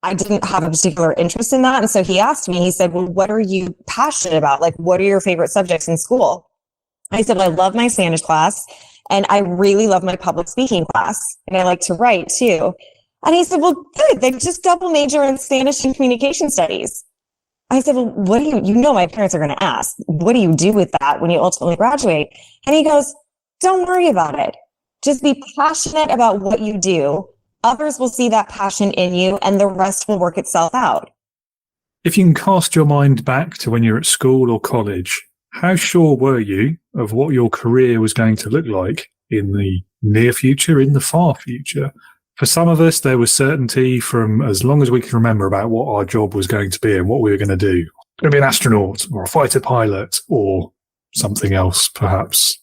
I didn't have a particular interest in that. And so he asked me, he said, well, what are you passionate about? Like, what are your favorite subjects in school? I said, well, I love my Spanish class and I really love my public speaking class. And I like to write too. And he said, well, good. They just double major in Spanish and communication studies. I said, well, what do you know, my parents are going to ask, what do you do with that when you ultimately graduate? And he goes, don't worry about it. Just be passionate about what you do. Others will see that passion in you and the rest will work itself out. If you can cast your mind back to when you're at school or college, how sure were you of what your career was going to look like in the near future, in the far future? For some of us, there was certainty from as long as we can remember about what our job was going to be and what we were going to do. Going to be an astronaut or a fighter pilot or something else, perhaps.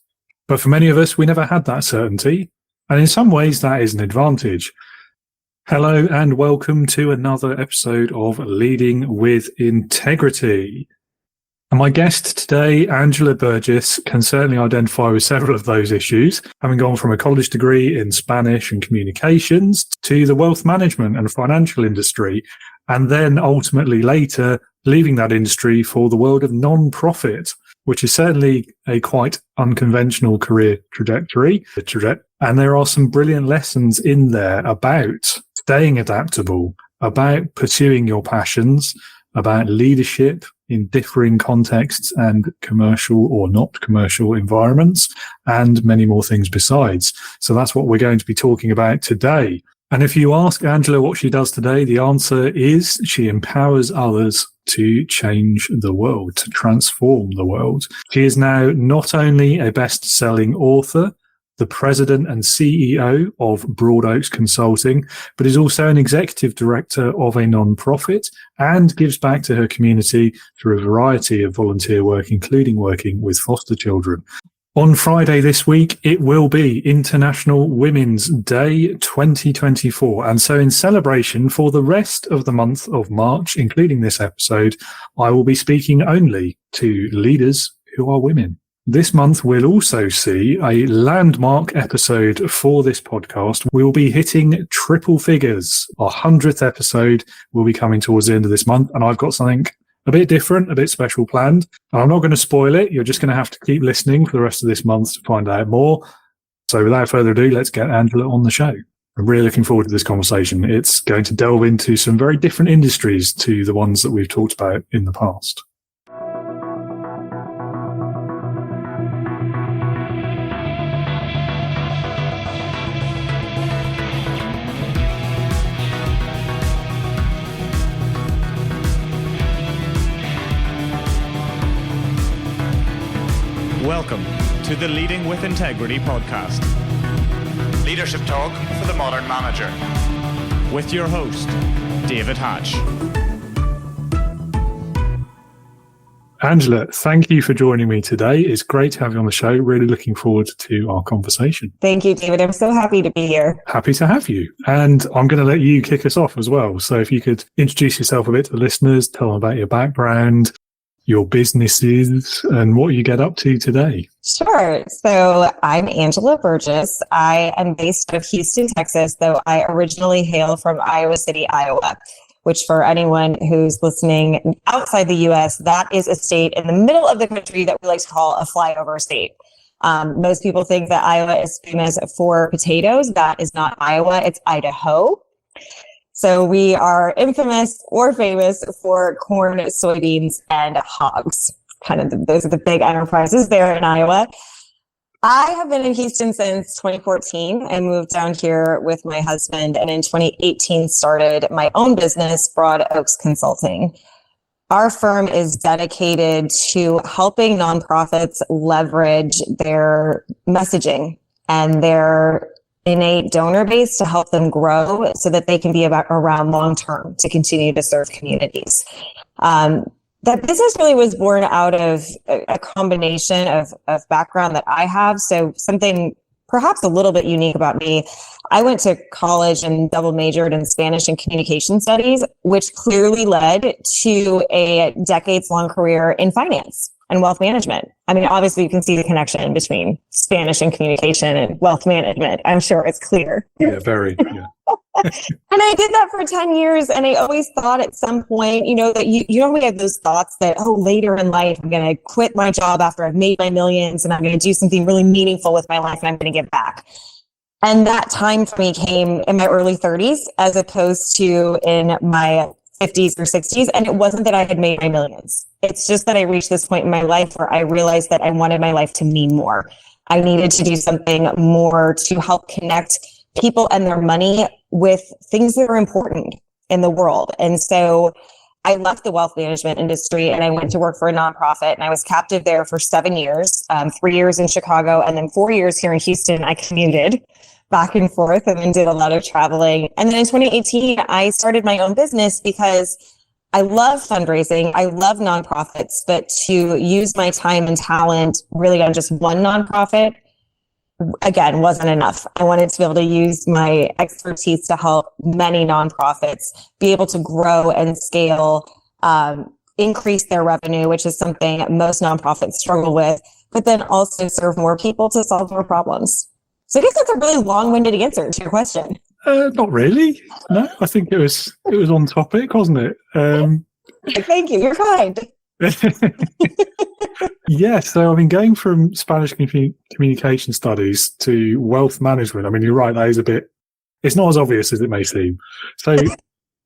But for many of us, we never had that certainty. And in some ways, that is an advantage. Hello and welcome to another episode of Leading with Integrity. And my guest today, Angela Burgess, can certainly identify with several of those issues, having gone from a college degree in Spanish and communications to the wealth management and financial industry, and then ultimately later leaving that industry for the world of non-profit, which is certainly a quite unconventional career trajectory. And there are some brilliant lessons in there about staying adaptable, about pursuing your passions, about leadership in differing contexts and commercial or not commercial environments, and many more things besides. So that's what we're going to be talking about today. And if you ask Angela what she does today, the answer is she empowers others to change the world, to transform the world. She is now not only a best-selling author, the president and CEO of Broad Oaks Consulting, but is also an executive director of a non-profit and gives back to her community through a variety of volunteer work, including working with foster children. On Friday this week, it will be International Women's Day 2024. And so in celebration for the rest of the month of March, including this episode, I will be speaking only to leaders who are women. This month, we'll also see a landmark episode for this podcast. We'll be hitting triple figures. Our 100th episode will be coming towards the end of this month, and I've got something a bit different, a bit special planned. And I'm not going to spoil it. You're just going to have to keep listening for the rest of this month to find out more. So without further ado, let's get Angela on the show. I'm really looking forward to this conversation. It's going to delve into some very different industries to the ones that we've talked about in the past. Welcome to the Leading with Integrity podcast. Leadership talk for the modern manager. With your host, David Hatch. Angela, thank you for joining me today. It's great to have you on the show. Really looking forward to our conversation. Thank you, David. I'm so happy to be here. Happy to have you. And I'm going to let you kick us off as well. So if you could introduce yourself a bit to the listeners, tell them about your background, your businesses, and what you get up to today. Sure. So I'm Angela Burgess. I am based out of Houston, Texas, though I originally hail from Iowa City, Iowa, which for anyone who's listening outside the U.S., that is a state in the middle of the country that we like to call a flyover state. Most people think that Iowa is famous for potatoes. That is not Iowa. It's Idaho. So we are infamous or famous for corn, soybeans, and hogs. Those are the big enterprises there in Iowa. I have been in Houston since 2014. I moved down here with my husband, and in 2018 started my own business, Broad Oaks Consulting. Our firm is dedicated to helping nonprofits leverage their messaging and their innate donor base to help them grow so that they can be around long term to continue to serve communities. That business really was born out of a combination of background that I have. So something perhaps a little bit unique about me. I went to college and double majored in Spanish and communication studies, which clearly led to a decades-long career in finance and wealth management. I mean, obviously you can see the connection between Spanish and communication and wealth management. I'm sure it's clear. Yeah, very. Yeah. And I did that for 10 years. And I always thought at some point, that you know, we have those thoughts that, later in life, I'm going to quit my job after I've made my millions and I'm going to do something really meaningful with my life and I'm going to give back. And that time for me came in my early 30s as opposed to in my 50s or 60s. And it wasn't that I had made my millions. It's just that I reached this point in my life where I realized that I wanted my life to mean more. I needed to do something more to help connect people and their money with things that are important in the world. And so I left the wealth management industry and I went to work for a nonprofit, and I was captive there for 7 years, 3 years in Chicago, and then 4 years here in Houston. I commuted back and forth and then did a lot of traveling. And then in 2018, I started my own business because I love fundraising. I love nonprofits, but to use my time and talent really on just one nonprofit, again, wasn't enough. I wanted to be able to use my expertise to help many nonprofits be able to grow and scale, increase their revenue, which is something most nonprofits struggle with, but then also serve more people to solve more problems. So I guess that's a really long-winded answer to your question. Not really. No, I think it was on topic, wasn't it? Thank you. You're kind. Yeah, so I mean, going from Spanish communication studies to wealth management, I mean, you're right, that is it's not as obvious as it may seem. So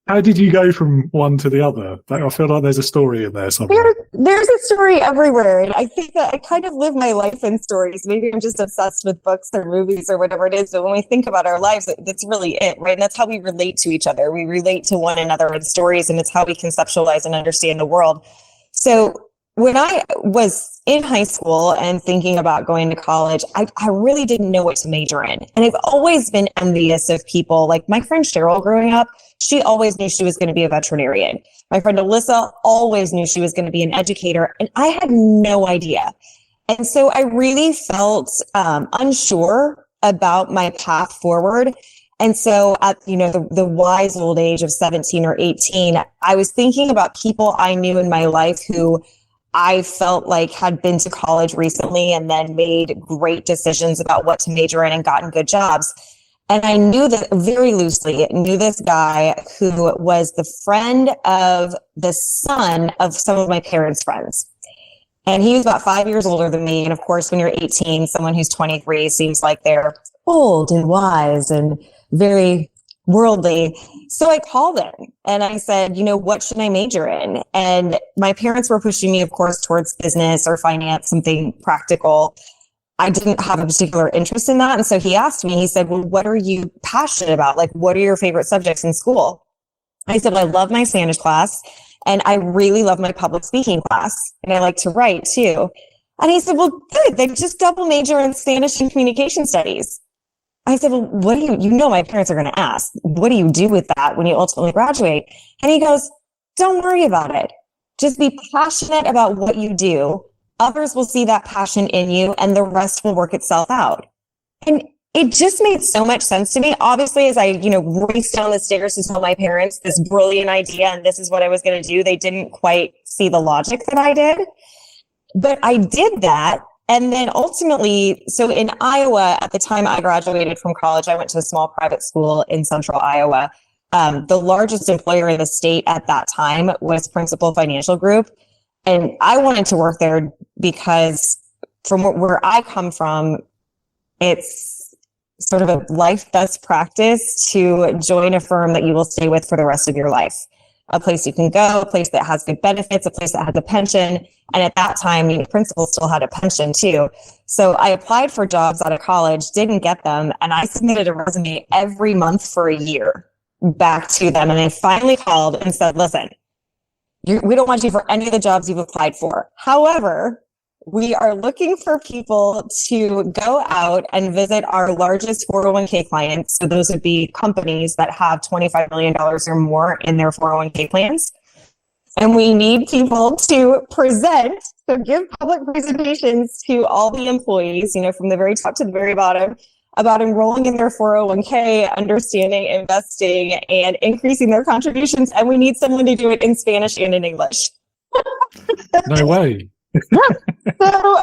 how did you go from one to the other? I feel like there's a story in there somewhere. There's a story everywhere. And I think that I kind of live my life in stories. Maybe I'm just obsessed with books or movies or whatever it is. But when we think about our lives, that's really it, right? And that's how we relate to each other. We relate to one another in stories, and it's how we conceptualize and understand the world. So when I was in high school and thinking about going to college, I really didn't know what to major in. And I've always been envious of people. Like my friend Cheryl growing up, she always knew she was going to be a veterinarian. My friend Alyssa always knew she was going to be an educator. And I had no idea. And so I really felt unsure about my path forward. And so at, the wise old age of 17 or 18, I was thinking about people I knew in my life who I felt like had been to college recently and then made great decisions about what to major in and gotten good jobs. And I knew this guy who was the friend of the son of some of my parents' friends. And he was about 5 years older than me. And of course, when you're 18, someone who's 23 seems like they're old and wise and very worldly. So I called him and I said, what should I major in? And my parents were pushing me, of course, towards business or finance, something practical. I didn't have a particular interest in that. And so he asked me, he said, well, what are you passionate about? Like, what are your favorite subjects in school? I said, well, I love my Spanish class and I really love my public speaking class. And I like to write too. And he said, well, good. Then just double major in Spanish and communication studies. I said, well, what do you my parents are going to ask, what do you do with that when you ultimately graduate? And he goes, don't worry about it. Just be passionate about what you do. Others will see that passion in you and the rest will work itself out. And it just made so much sense to me. Obviously, as I, raced down the stairs to tell my parents this brilliant idea and this is what I was going to do, they didn't quite see the logic that I did. But I did that. And then ultimately, so in Iowa, at the time I graduated from college, I went to a small private school in central Iowa. The largest employer in the state at that time was Principal Financial Group. And I wanted to work there because from where I come from, it's sort of a life best practice to join a firm that you will stay with for the rest of your life. A place you can go, a place that has good benefits, a place that has a pension. And at that time, Principal still had a pension too. So I applied for jobs out of college, didn't get them. And I submitted a resume every month for a year back to them. And they finally called and said, listen, we don't want you for any of the jobs you've applied for. However, we are looking for people to go out and visit our largest 401k clients. So those would be companies that have $25 million or more in their 401k plans. And we need people to present, so give public presentations to all the employees, from the very top to the very bottom, about enrolling in their 401k, understanding investing, and increasing their contributions. And we need someone to do it in Spanish and in English. No way. So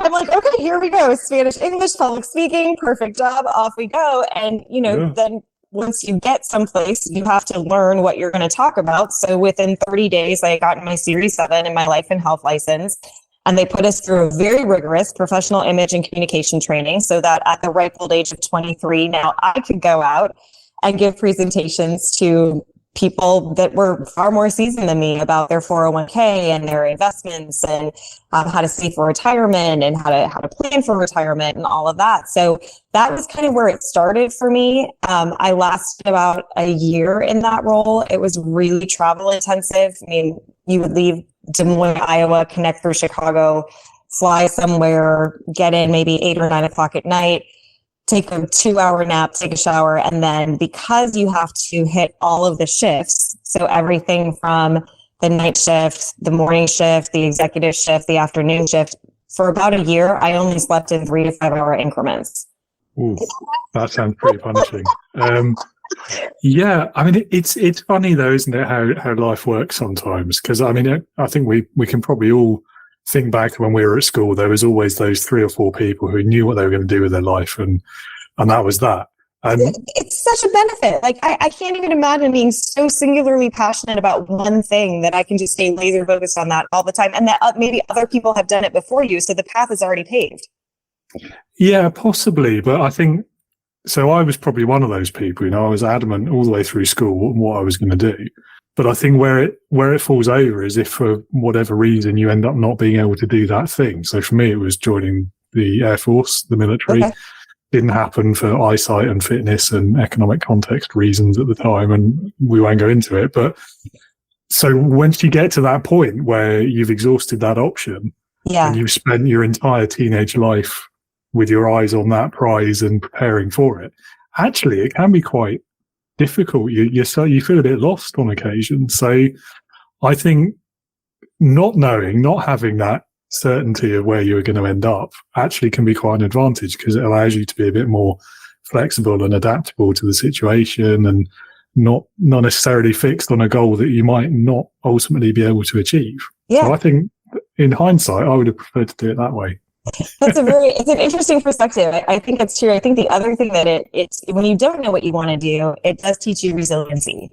I'm like, okay, here we go. Spanish, English, public speaking, perfect job. Off we go. And, then once you get someplace, you have to learn what you're going to talk about. So within 30 days, I got my Series 7 and my life and health license. And they put us through a very rigorous professional image and communication training so that at the ripe old age of 23, now I could go out and give presentations to people that were far more seasoned than me about their 401k and their investments and how to save for retirement and how to plan for retirement and all of that. So that was kind of where it started for me. I lasted about a year in that role. It was really travel intensive. I mean, you would leave Des Moines, Iowa, connect through Chicago, fly somewhere, get in maybe 8 or 9 o'clock at night, take a 2-hour nap, take a shower. And then because you have to hit all of the shifts, so everything from the night shift, the morning shift, the executive shift, the afternoon shift, for about a year, I only slept in 3 to 5 hour increments. Ooh, that sounds pretty punishing. Yeah, I mean, it's funny though, isn't it, how life works sometimes? Because I mean, I think we can probably all think back when we were at school. There was always those 3 or 4 people who knew what they were going to do with their life, and that was that. And it's such a benefit. Like I can't even imagine being so singularly passionate about one thing that I can just stay laser focused on that all the time, and that maybe other people have done it before you, so the path is already paved. Yeah, possibly, but I think. So I was probably one of those people, I was adamant all the way through school what I was going to do. But I think where it falls over is if for whatever reason you end up not being able to do that thing. So for me, it was joining the Air Force, the military. Okay. Didn't happen for eyesight and fitness and economic context reasons at the time, and we won't go into it. But so once you get to that point where you've exhausted that option, and you've spent your entire teenage life with your eyes on that prize and preparing for it, actually, it can be quite difficult. You feel a bit lost on occasion. So I think not having that certainty of where you're going to end up actually can be quite an advantage, because it allows you to be a bit more flexible and adaptable to the situation and not necessarily fixed on a goal that you might not ultimately be able to achieve. Yeah. So I think in hindsight, I would have preferred to do it that way. It's an interesting perspective. I think it's true. I think the other thing that it's when you don't know what you want to do, it does teach you resiliency,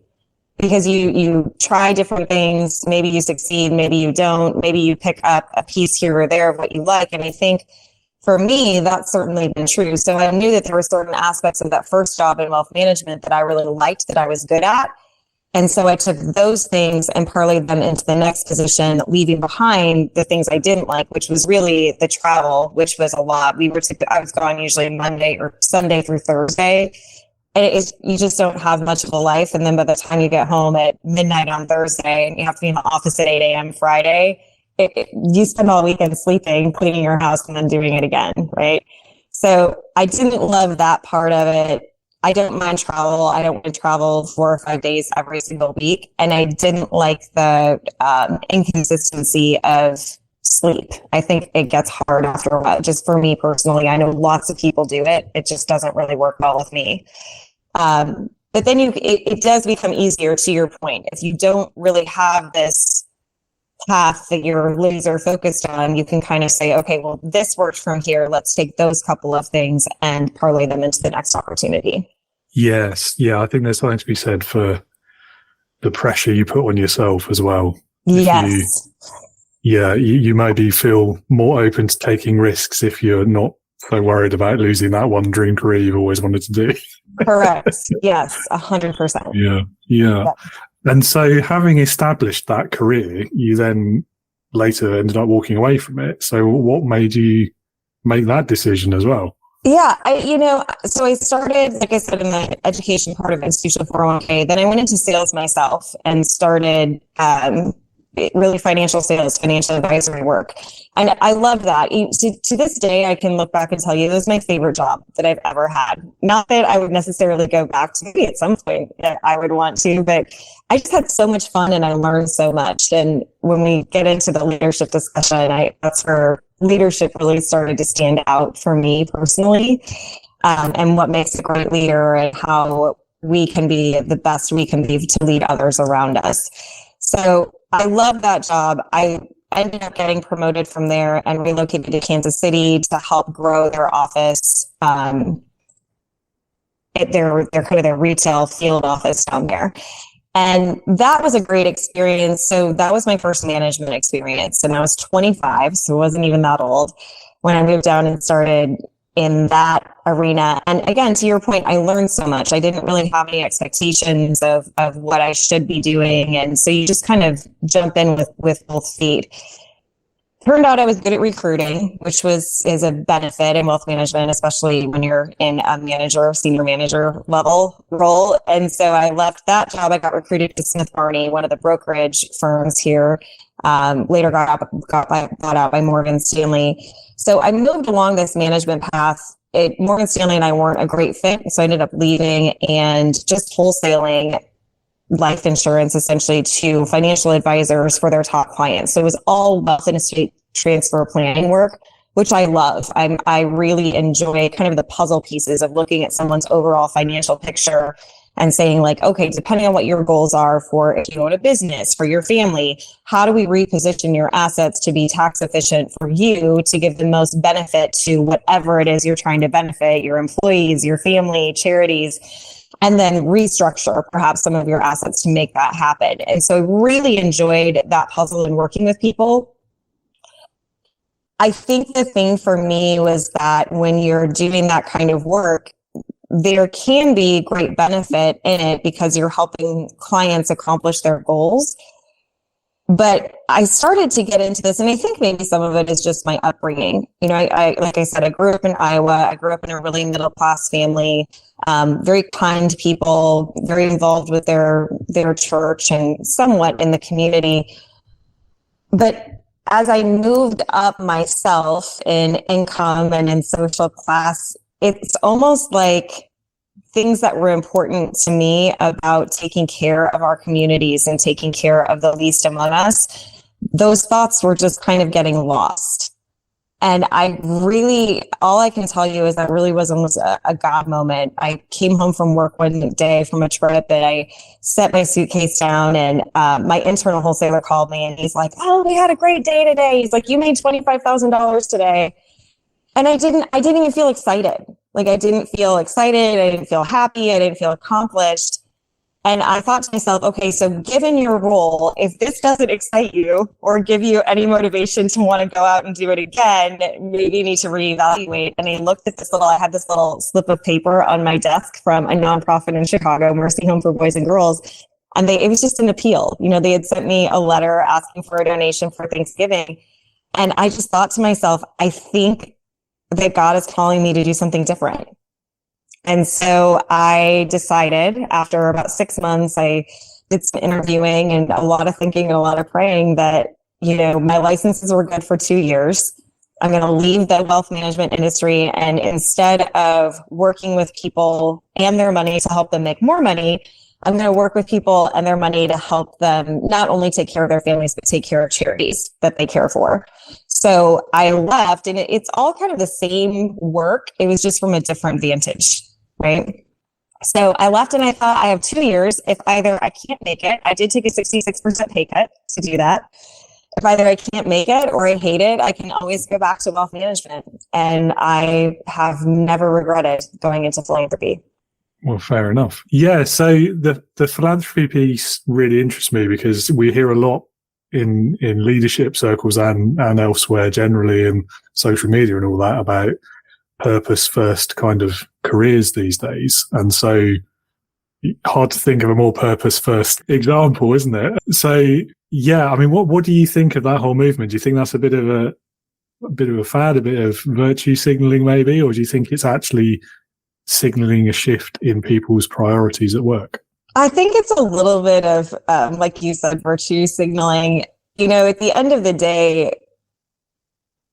because you try different things. Maybe you succeed, maybe you don't, maybe you pick up a piece here or there of what you like. And I think for me, that's certainly been true. So I knew that there were certain aspects of that first job in wealth management that I really liked, that I was good at. And so I took those things and parlayed them into the next position, leaving behind the things I didn't like, which was really the travel, which was a lot. I was gone usually Monday or Sunday through Thursday. And you just don't have much of a life. And then by the time you get home at midnight on Thursday and you have to be in the office at 8 a.m. Friday, you spend all weekend sleeping, cleaning your house, and then doing it again, right? So I didn't love that part of it. I don't mind travel. I don't want to travel 4 or 5 days every single week. And I didn't like the inconsistency of sleep. I think it gets hard after a while. Just for me personally, I know lots of people do it. It just doesn't really work well with me. But then it does become easier, to your point. If you don't really have this path that you're laser focused on, you can kind of say, okay, well, this worked from here. Let's take those couple of things and parlay them into the next opportunity. Yes. Yeah. I think there's something to be said for the pressure you put on yourself as well. Yes. You maybe feel more open to taking risks if you're not so worried about losing that one dream career you've always wanted to do. Correct. Yes. 100%. Yeah. And so having established that career, you then later ended up walking away from it. So what made you make that decision as well? Yeah, so I started, like I said, in the education part of institutional 401k. Then I went into sales myself and started really financial sales, financial advisory work. And I love that. To this day, I can look back and tell you it was my favorite job that I've ever had. Not that I would necessarily go back to it at some point that I would want to, but I just had so much fun and I learned so much. And when we get into the leadership discussion, that's where leadership really started to stand out for me personally, and what makes a great leader and how we can be the best we can be to lead others around us. So I love that job. I ended up getting promoted from there and relocated to Kansas City to help grow their office. And their kind of their retail field office down there. And that was a great experience. So that was my first management experience. And I was 25, so I wasn't even that old when I moved down and started in that arena. And again, to your point, I learned so much. I didn't really have any expectations of what I should be doing. And so you just kind of jump in with both feet. Turned out I was good at recruiting, which is a benefit in wealth management, especially when you're in a manager, senior manager level role. And so I left that job. I got recruited to Smith Barney, one of the brokerage firms here. Later got bought out by Morgan Stanley. So I moved along this management path. Morgan Stanley and I weren't a great fit, so I ended up leaving and just wholesaling life insurance essentially to financial advisors for their top clients. So it was all wealth and estate transfer planning work, which I love. I really enjoy kind of the puzzle pieces of looking at someone's overall financial picture and saying like, okay, depending on what your goals are for if you own a business, for your family, how do we reposition your assets to be tax efficient for you to give the most benefit to whatever it is you're trying to benefit, your employees, your family, charities, and then restructure perhaps some of your assets to make that happen. And so I really enjoyed that puzzle and working with people. I think the thing for me was that when you're doing that kind of work, there can be great benefit in it because you're helping clients accomplish their goals. But I started to get into this, and I think maybe some of it is just my upbringing. You know, I like I said, I grew up in Iowa. I grew up in a really middle class family, very kind people, very involved with their church and somewhat in the community. But as I moved up myself in income and in social class, it's almost like things that were important to me about taking care of our communities and taking care of the least among us, those thoughts were just kind of getting lost. And all I can tell you is that really was almost a God moment. I came home from work one day from a trip and I set my suitcase down and my internal wholesaler called me and he's like, oh, we had a great day today. He's like, you made $25,000 today. And I didn't even feel excited. Like I didn't feel excited. I didn't feel happy. I didn't feel accomplished. And I thought to myself, okay, so given your role, if this doesn't excite you or give you any motivation to want to go out and do it again, maybe you need to reevaluate. And I looked at I had this little slip of paper on my desk from a nonprofit in Chicago, Mercy Home for Boys and Girls. And it was just an appeal. You know, they had sent me a letter asking for a donation for Thanksgiving. And I just thought to myself, I think that God is calling me to do something different. And so I decided after about 6 months, I did some interviewing and a lot of thinking and a lot of praying that, you know, my licenses were good for 2 years. I'm going to leave the wealth management industry. And instead of working with people and their money to help them make more money, I'm going to work with people and their money to help them not only take care of their families, but take care of charities that they care for. So I left and it's all kind of the same work. It was just from a different vantage, right? So I left and I thought I have 2 years. If either I can't make it, I did take a 66% pay cut to do that. If either I can't make it or I hate it, I can always go back to wealth management. And I have never regretted going into philanthropy. Well, fair enough. Yeah, so the philanthropy piece really interests me because we hear a lot in leadership circles and elsewhere generally in social media and all that about purpose first kind of careers these days. And so hard to think of a more purpose first example, isn't it? So yeah, I mean, what do you think of that whole movement? Do you think that's a bit of a fad, a bit of virtue signaling maybe, or do you think it's actually signaling a shift in people's priorities at work? I think it's a little bit of, like you said, virtue signaling. You know, at the end of the day,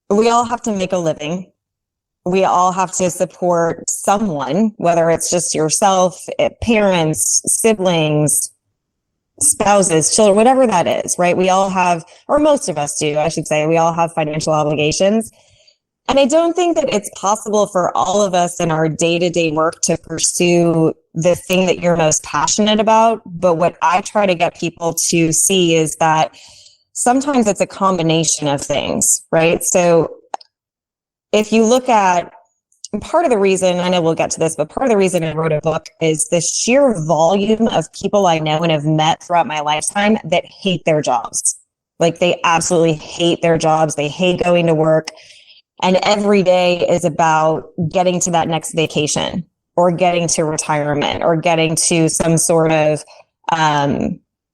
we all have to make a living. We all have to support someone, whether it's just yourself, parents, siblings, spouses, children, whatever that is, right? We all have, or most of us do, I should say, we all have financial obligations. And I don't think that it's possible for all of us in our day-to-day work to pursue the thing that you're most passionate about. But what I try to get people to see is that sometimes it's a combination of things, right? So if you look at part of the reason, I know we'll get to this, but part of the reason I wrote a book is the sheer volume of people I know and have met throughout my lifetime that hate their jobs. Like they absolutely hate their jobs. They hate going to work. And every day is about getting to that next vacation or getting to retirement or getting to some sort of,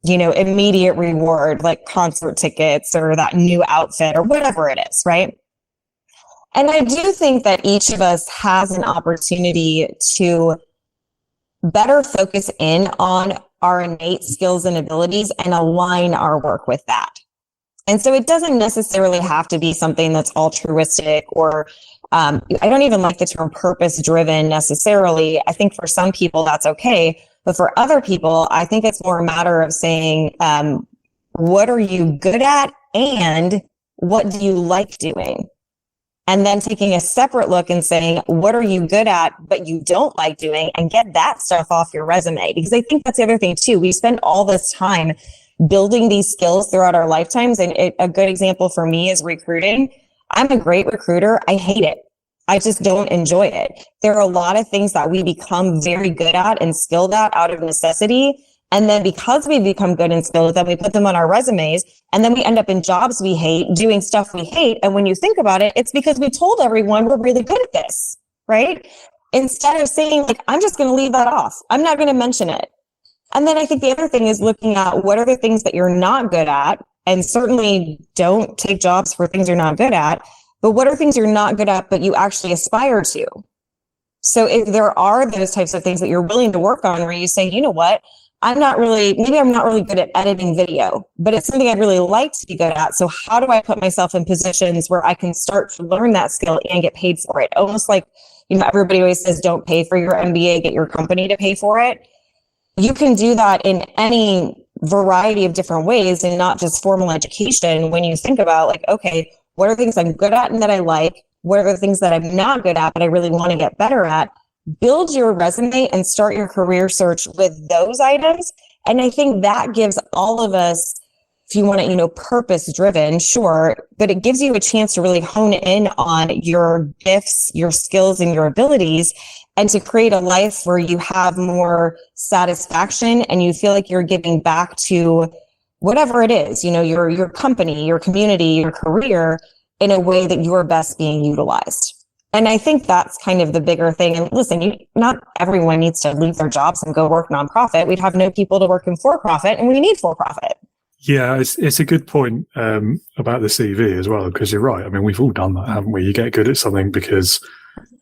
immediate reward, like concert tickets or that new outfit or whatever it is, right? And I do think that each of us has an opportunity to better focus in on our innate skills and abilities and align our work with that. And so it doesn't necessarily have to be something that's altruistic or I don't even like the term purpose driven necessarily. I think for some people that's okay. But for other people, I think it's more a matter of saying, what are you good at and what do you like doing? And then taking a separate look and saying, what are you good at, but you don't like doing, and get that stuff off your resume. Because I think that's the other thing too. We spend all this time building these skills throughout our lifetimes. And a good example for me is recruiting. I'm a great recruiter. I hate it. I just don't enjoy it. There are a lot of things that we become very good at and skilled at out of necessity. And then because we become good and skilled at them, we put them on our resumes, and then we end up in jobs we hate, doing stuff we hate. And when you think about it, it's because we told everyone we're really good at this, right? Instead of saying like, I'm just going to leave that off. I'm not going to mention it. And then I think the other thing is looking at what are the things that you're not good at, and certainly don't take jobs for things you're not good at, but what are things you're not good at, but you actually aspire to? So if there are those types of things that you're willing to work on where you say, you know what, maybe I'm not really good at editing video, but it's something I'd really like to be good at. So how do I put myself in positions where I can start to learn that skill and get paid for it? Almost like, everybody always says, don't pay for your MBA, get your company to pay for it. You can do that in any variety of different ways and not just formal education. When you think about like, okay, what are things I'm good at and that I like? What are the things that I'm not good at, but I really want to get better at? Build your resume and start your career search with those items. And I think that gives all of us, if you want to, purpose driven, sure, but it gives you a chance to really hone in on your gifts, your skills, and your abilities, and to create a life where you have more satisfaction and you feel like you're giving back to whatever it is, your company, your community, your career, in a way that you're best being utilized. And I think that's kind of the bigger thing. And listen, not everyone needs to leave their jobs and go work nonprofit. We'd have no people to work in for-profit, and we need for-profit. Yeah, it's a good point about the CV as well, because you're right. I mean, we've all done that, haven't we? You get good at something because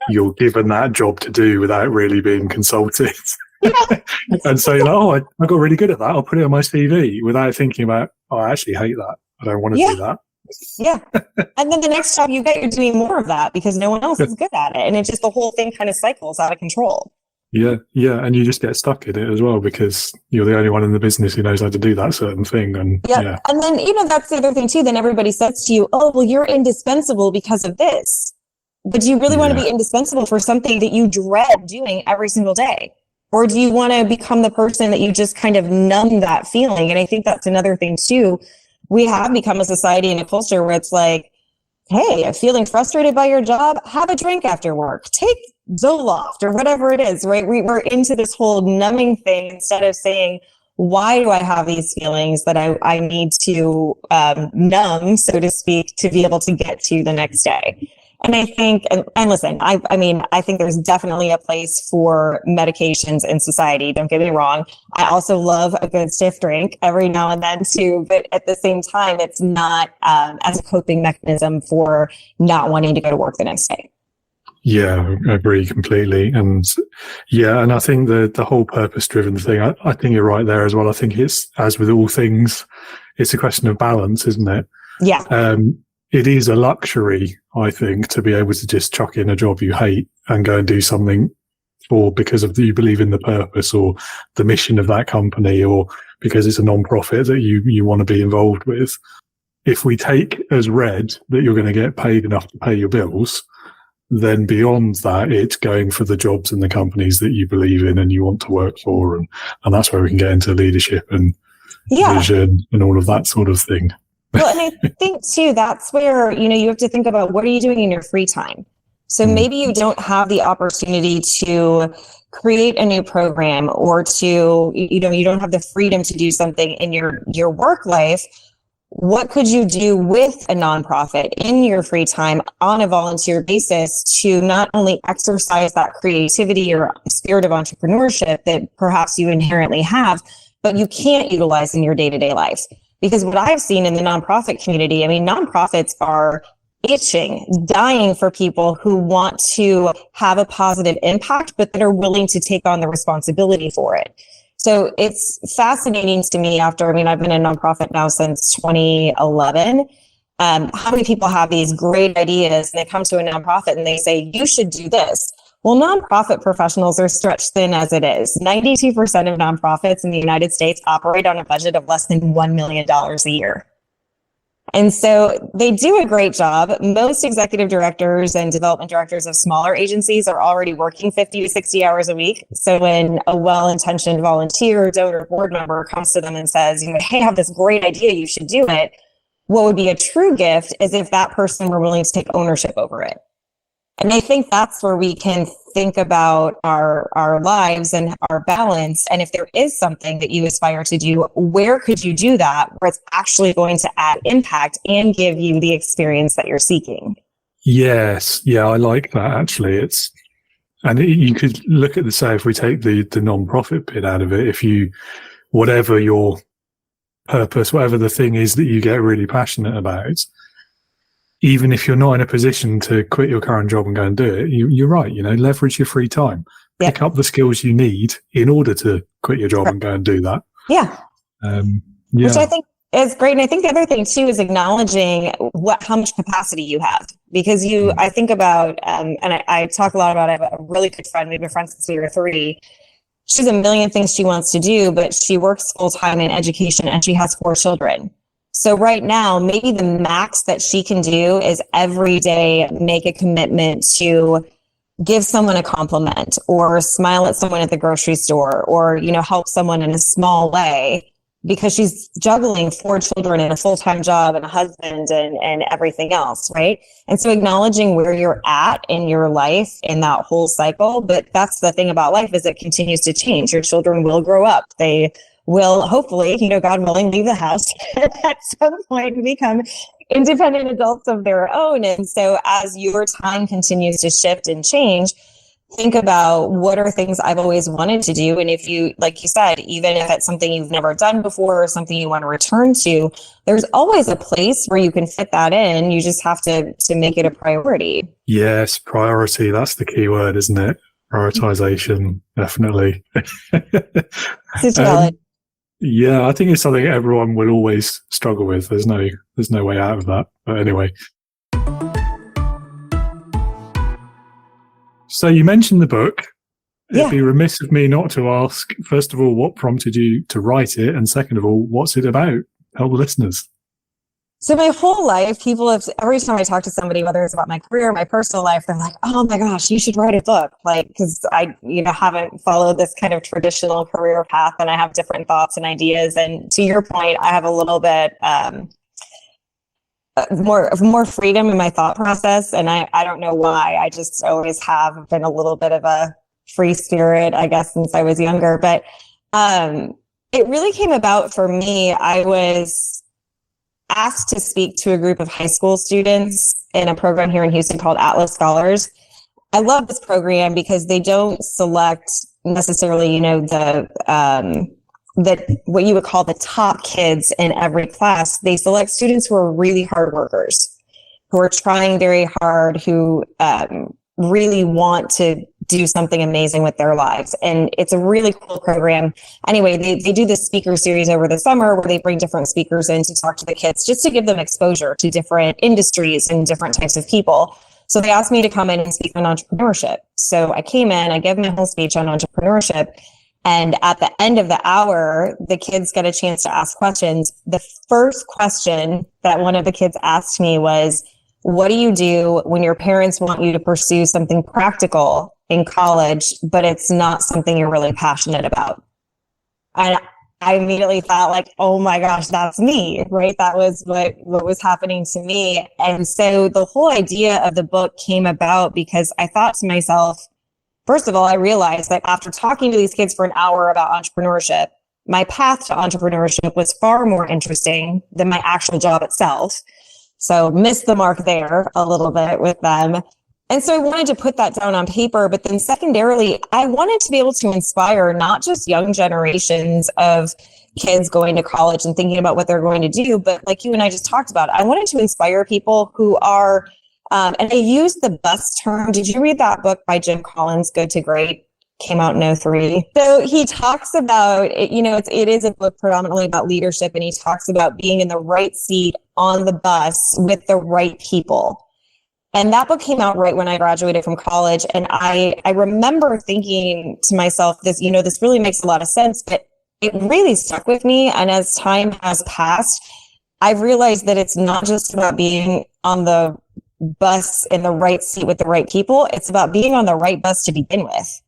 you're given that job to do without really being consulted. Yeah. And say, I got really good at that. I'll put it on my CV without thinking about, I actually hate that. I don't want to do that. Yeah. And then the next job you get, you're doing more of that because no one else is good at it. And it's just the whole thing kind of cycles out of control. Yeah. Yeah. And you just get stuck in it as well because you're the only one in the business who knows how to do that certain thing. And yeah. And then, that's the other thing too. Then everybody says to you, oh, well, you're indispensable because of this. But do you really want to be indispensable for something that you dread doing every single day? Or do you want to become the person that you just kind of numb that feeling? And I think that's another thing too. We have become a society and a culture where it's like, hey, if feeling frustrated by your job, have a drink after work, take Zoloft or whatever it is, right? We're into this whole numbing thing instead of saying, why do I have these feelings that I need to numb, so to speak, to be able to get to the next day? And I think, and listen, I think there's definitely a place for medications in society. Don't get me wrong. I also love a good stiff drink every now and then too, but at the same time, it's not as a coping mechanism for not wanting to go to work the next day. Yeah, I agree completely. And I think the whole purpose driven thing, I think you're right there as well. I think it's, as with all things, it's a question of balance, isn't it? Yeah. It is a luxury, I think, to be able to just chuck in a job you hate and go and do something because you believe in the purpose or the mission of that company, or because it's a non-profit that you want to be involved with. If we take as read that you're going to get paid enough to pay your bills, then beyond that, it's going for the jobs and the companies that you believe in and you want to work for. And that's where we can get into leadership and vision and all of that sort of thing. Well, and I think too, that's where, you have to think about what are you doing in your free time? So maybe you don't have the opportunity to create a new program, or to, you don't have the freedom to do something in your work life. What could you do with a nonprofit in your free time on a volunteer basis to not only exercise that creativity or spirit of entrepreneurship that perhaps you inherently have, but you can't utilize in your day-to-day life? Because what I've seen in the nonprofit community, I mean, nonprofits are itching, dying for people who want to have a positive impact, but that are willing to take on the responsibility for it. So it's fascinating to me I've been a nonprofit now since 2011. How many people have these great ideas and they come to a nonprofit and they say, you should do this. Well, nonprofit professionals are stretched thin as it is. 92% of nonprofits in the United States operate on a budget of less than $1 million a year. And so they do a great job. Most executive directors and development directors of smaller agencies are already working 50 to 60 hours a week. So when a well-intentioned volunteer, donor, board member comes to them and says, hey, I have this great idea, you should do it, what would be a true gift is if that person were willing to take ownership over it. And I think that's where we can think about our lives and our balance. And if there is something that you aspire to do, where could you do that where it's actually going to add impact and give you the experience that you're seeking? Yes. Yeah, I like that actually. You could look at if we take the non-profit bit out of it, whatever your purpose, whatever the thing is that you get really passionate about, even if you're not in a position to quit your current job and go and do it, you're right, leverage your free time. Pick up the skills you need in order to quit your job and go and do that. Yeah. Which I think is great. And I think the other thing too is acknowledging how much capacity you have. Because I think about, and I talk a lot about, I have a really good friend, we've been friends since we were 3. She has a million things she wants to do, but she works full time in education and she has 4 children. So right now, maybe the max that she can do is every day make a commitment to give someone a compliment or smile at someone at the grocery store or, help someone in a small way, because she's juggling 4 children and a full-time job and a husband and everything else, right? And so acknowledging where you're at in your life in that whole cycle. But that's the thing about life, is it continues to change. Your children will grow up. They will hopefully, God willing, leave the house at some point and become independent adults of their own. And so as your time continues to shift and change, think about what are things I've always wanted to do. And if you, like you said, even if it's something you've never done before or something you want to return to, there's always a place where you can fit that in. You just have to make it a priority. Yes, priority. That's the key word, isn't it? Prioritization, definitely. Yeah, I think it's something everyone will always struggle with. There's no way out of that. But anyway. So you mentioned the book. It'd be remiss of me not to ask, first of all, what prompted you to write it? And second of all, what's it about? Tell the listeners. So my whole life, every time I talk to somebody, whether it's about my career or my personal life, they're like, oh my gosh, you should write a book. Because I, haven't followed this kind of traditional career path and I have different thoughts and ideas. And to your point, I have a little bit more freedom in my thought process. And I don't know why. I just always have been a little bit of a free spirit, I guess, since I was younger. But it really came about for me. I was asked to speak to a group of high school students in a program here in Houston called Atlas Scholars. I love this program because they don't select necessarily, what you would call the top kids in every class. They select students who are really hard workers, who are trying very hard, who really want to do something amazing with their lives. And it's a really cool program. Anyway, they do this speaker series over the summer where they bring different speakers in to talk to the kids, just to give them exposure to different industries and different types of people. So they asked me to come in and speak on entrepreneurship. So I came in, I gave my whole speech on entrepreneurship. And at the end of the hour, the kids got a chance to ask questions. The first question that one of the kids asked me was, what do you do when your parents want you to pursue something practical in college, but it's not something you're really passionate about? And I immediately thought like, oh my gosh, that's me, right? That was what was happening to me. And so the whole idea of the book came about because I thought to myself, first of all, I realized that after talking to these kids for an hour about entrepreneurship, my path to entrepreneurship was far more interesting than my actual job itself. So missed the mark there a little bit with them. And so I wanted to put that down on paper, but then secondarily, I wanted to be able to inspire not just young generations of kids going to college and thinking about what they're going to do, but like you and I just talked about, I wanted to inspire people who are, and I used the bus term. Did you read that book by Jim Collins, Good to Great? Came out in 2003. So he talks about, it is a book predominantly about leadership, and he talks about being in the right seat on the bus with the right people. And that book came out right when I graduated from college. And I remember thinking to myself, this really makes a lot of sense, but it really stuck with me. And as time has passed, I've realized that it's not just about being on the bus in the right seat with the right people. It's about being on the right bus to begin with.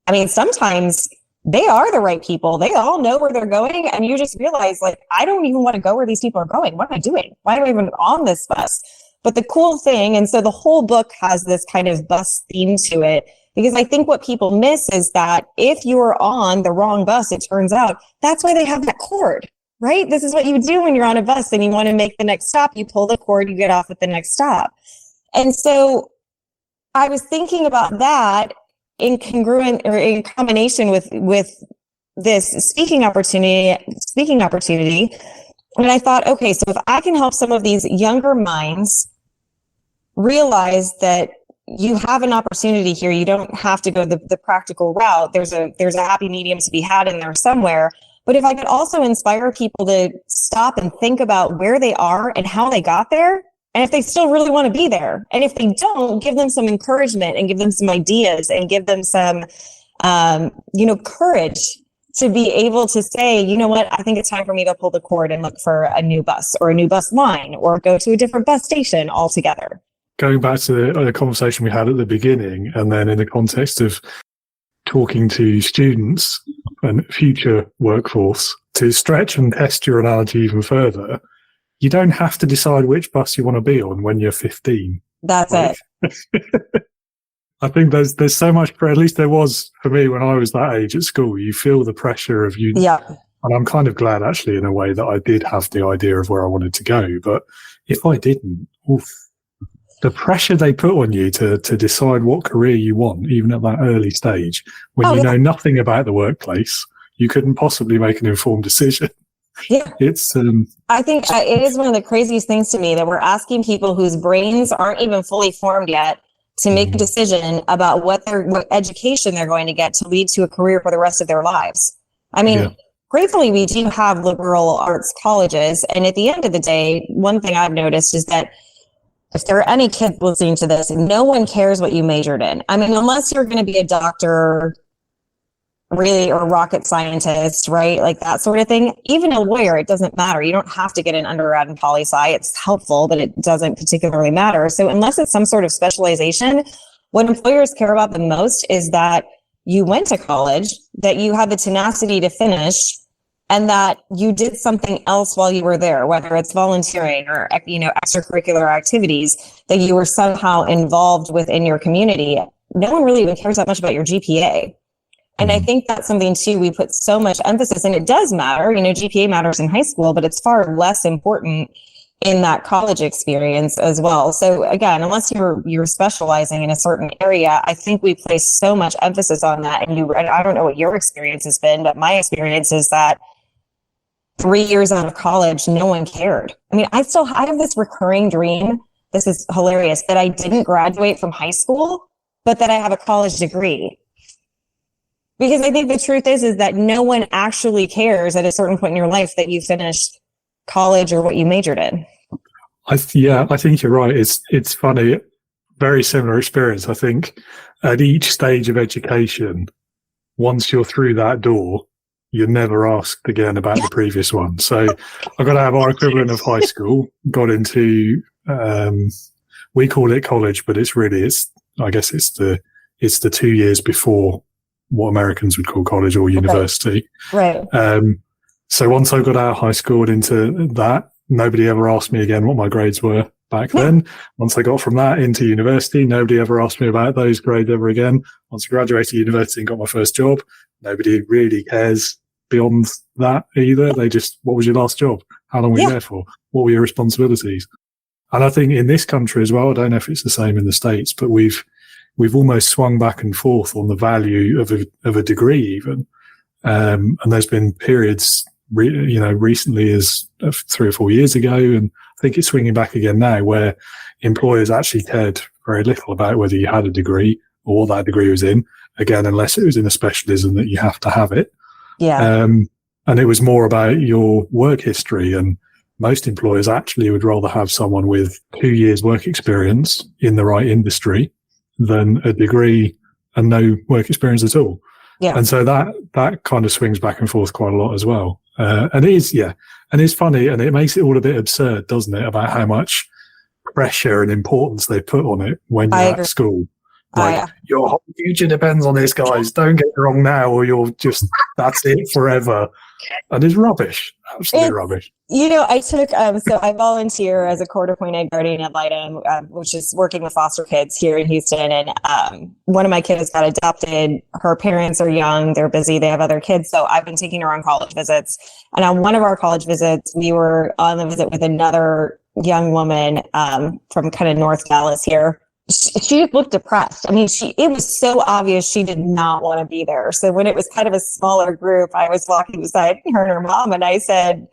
I mean, sometimes they are the right people. They all know where they're going. And you just realize, like, I don't even want to go where these people are going. What am I doing? Why am I even on this bus? But the cool thing, and so the whole book has this kind of bus theme to it, because I think what people miss is that if you're on the wrong bus, it turns out that's why they have that cord, right? This is what you do when you're on a bus and you want to make the next stop. You pull the cord, you get off at the next stop. And so I was thinking about that in combination with this speaking opportunity. And I thought, okay, so if I can help some of these younger minds realize that you have an opportunity here, you don't have to go the practical route. There's a happy medium to be had in there somewhere. But if I could also inspire people to stop and think about where they are and how they got there, and if they still really want to be there, and if they don't, give them some encouragement and give them some ideas and give them some, courage to be able to say, you know what, I think it's time for me to pull the cord and look for a new bus or a new bus line or go to a different bus station altogether. Going back to the conversation we had at the beginning, and then in the context of talking to students and future workforce, to stretch and test your analogy even further, you don't have to decide which bus you want to be on when you're 15. That's right? It. I think there's so much, at least there was for me when I was that age at school. You feel the pressure of you. Yeah. And I'm kind of glad actually in a way that I did have the idea of where I wanted to go. But if I didn't, the pressure they put on you to decide what career you want, even at that early stage, when you know nothing about the workplace, you couldn't possibly make an informed decision. Yeah. It's, I think it is one of the craziest things to me that we're asking people whose brains aren't even fully formed yet to make a decision about what education they're going to get to lead to a career for the rest of their lives. I mean, gratefully, we do have liberal arts colleges. And at the end of the day, one thing I've noticed is that if there are any kids listening to this, no one cares what you majored in. I mean, unless you're going to be a doctor, really, or rocket scientist, right? Like that sort of thing. Even a lawyer, it doesn't matter. You don't have to get an undergrad in poli-sci. It's helpful, but it doesn't particularly matter. So unless it's some sort of specialization, what employers care about the most is that you went to college, that you had the tenacity to finish, and that you did something else while you were there, whether it's volunteering or, extracurricular activities, that you were somehow involved within your community. No one really even cares that much about your GPA. And I think that's something too, we put so much emphasis, and it does matter, GPA matters in high school, but it's far less important in that college experience as well. So again, unless you're specializing in a certain area, I think we place so much emphasis on that. And I don't know what your experience has been, but my experience is that 3 years out of college, no one cared. I mean, I have this recurring dream. This is hilarious, that I didn't graduate from high school, but that I have a college degree. Because I think the truth is that no one actually cares at a certain point in your life that you finished college or what you majored in. I think you're right. It's funny. Very similar experience. I think at each stage of education, once you're through that door, you're never asked again about the previous one. So I got to have our equivalent of high school, got into, we call it college, but I guess it's the 2 years before what Americans would call college or university. Right. So once I got out of high school and into that, nobody ever asked me again what my grades were back then. Once I got from that into university, nobody ever asked me about those grades ever again. Once I graduated university and got my first job, nobody really cares beyond that either. They just, what was your last job? How long were you there for? What were your responsibilities? And I think in this country as well, I don't know if it's the same in the States, but we've almost swung back and forth on the value of a degree even. And there's been periods, recently as 3 or 4 years ago, and I think it's swinging back again now, where employers actually cared very little about whether you had a degree or what that degree was in, again, unless it was in a specialism that you have to have it. Yeah. And it was more about your work history, and most employers actually would rather have someone with 2 years work experience in the right industry than a degree and no work experience at all. Yeah. And so that kind of swings back and forth quite a lot as well. And it's funny, and it makes it all a bit absurd, doesn't it, about how much pressure and importance they put on it when you're at school. Like, your whole future depends on this, guys. Don't get it wrong now, or you'll just, that's it forever. And it's rubbish. Absolutely rubbish. I took, so I volunteer as a court-appointed guardian ad litem, which is working with foster kids here in Houston. And one of my kids got adopted. Her parents are young. They're busy. They have other kids. So I've been taking her on college visits. And on one of our college visits, we were on the visit with another young woman from kind of North Dallas here. She looked depressed. I mean, it was so obvious she did not want to be there. So when it was kind of a smaller group, I was walking beside her and her mom, and I said,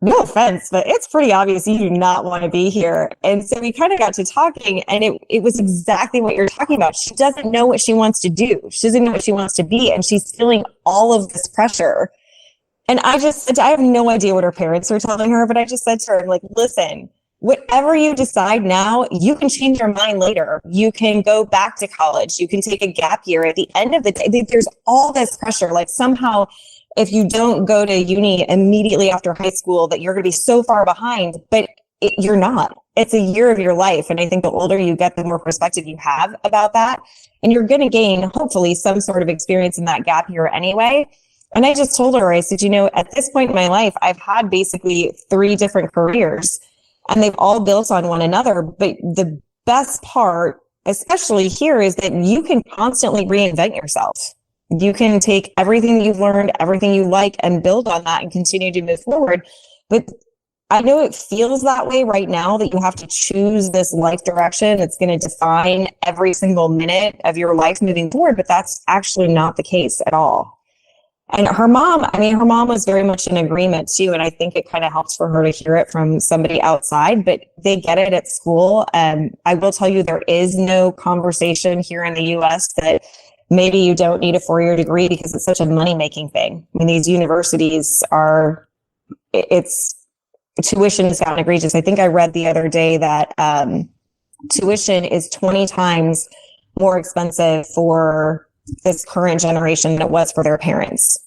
no offense, but it's pretty obvious you do not want to be here. And so we kind of got to talking, and it was exactly what you're talking about. She doesn't know what she wants to do. She doesn't know what she wants to be, and she's feeling all of this pressure. And I just said, I have no idea what her parents are telling her, but I just said to her, like, listen, whatever you decide now, you can change your mind later. You can go back to college. You can take a gap year. At the end of the day, there's all this pressure. Like, somehow, if you don't go to uni immediately after high school, that you're going to be so far behind, but you're not. It's a year of your life. And I think the older you get, the more perspective you have about that. And you're going to gain, hopefully, some sort of experience in that gap year anyway. And I just told her, I said, at this point in my life, I've had basically 3 different careers. And they've all built on one another. But the best part, especially here, is that you can constantly reinvent yourself. You can take everything that you've learned, everything you like, and build on that and continue to move forward. But I know it feels that way right now, that you have to choose this life direction that's going to define every single minute of your life moving forward. But that's actually not the case at all. And her mom was very much in agreement too. And I think it kind of helps for her to hear it from somebody outside, but they get it at school. I will tell you, there is no conversation here in the US that maybe you don't need a 4-year degree, because it's such a money-making thing. I mean, these universities tuition has gotten egregious. I think I read the other day that tuition is 20 times more expensive for this current generation than it was for their parents.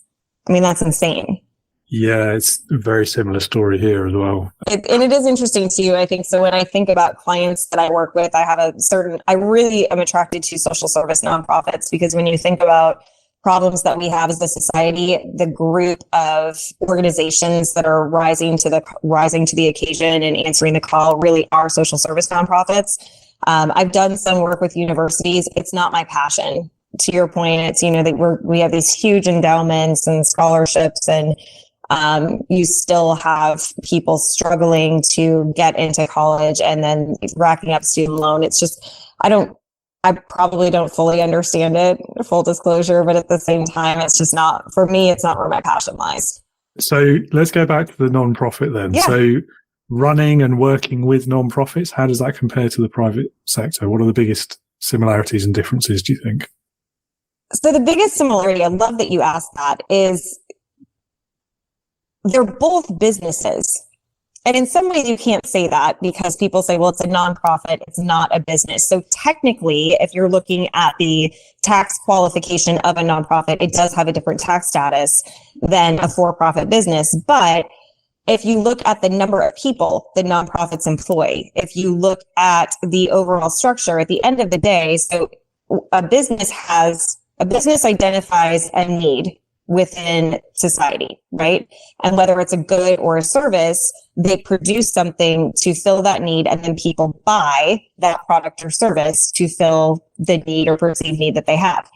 I mean, that's insane. Yeah, it's a very similar story here as well. And it is interesting too, I think. So when I think about clients that I work with, I really am attracted to social service nonprofits, because when you think about problems that we have as a society, the group of organizations that are rising to the occasion and answering the call really are social service nonprofits. I've done some work with universities. It's not my passion. To your point, it's, that we have these huge endowments and scholarships, and you still have people struggling to get into college and then racking up student loan. It's just, I probably don't fully understand it, full disclosure, but at the same time, it's just not, for me, it's not where my passion lies. So let's go back to the nonprofit then. Yeah. So running and working with nonprofits, how does that compare to the private sector? What are the biggest similarities and differences, do you think? So the biggest similarity, I love that you asked that, is they're both businesses. And in some ways you can't say that, because people say, well, it's a nonprofit, it's not a business. So technically, if you're looking at the tax qualification of a nonprofit, it does have a different tax status than a for-profit business. But if you look at the number of people that nonprofits employ, if you look at the overall structure, at the end of the day, so a business identifies a need within society, right? And whether it's a good or a service, they produce something to fill that need, and then people buy that product or service to fill the need or perceived need that they have.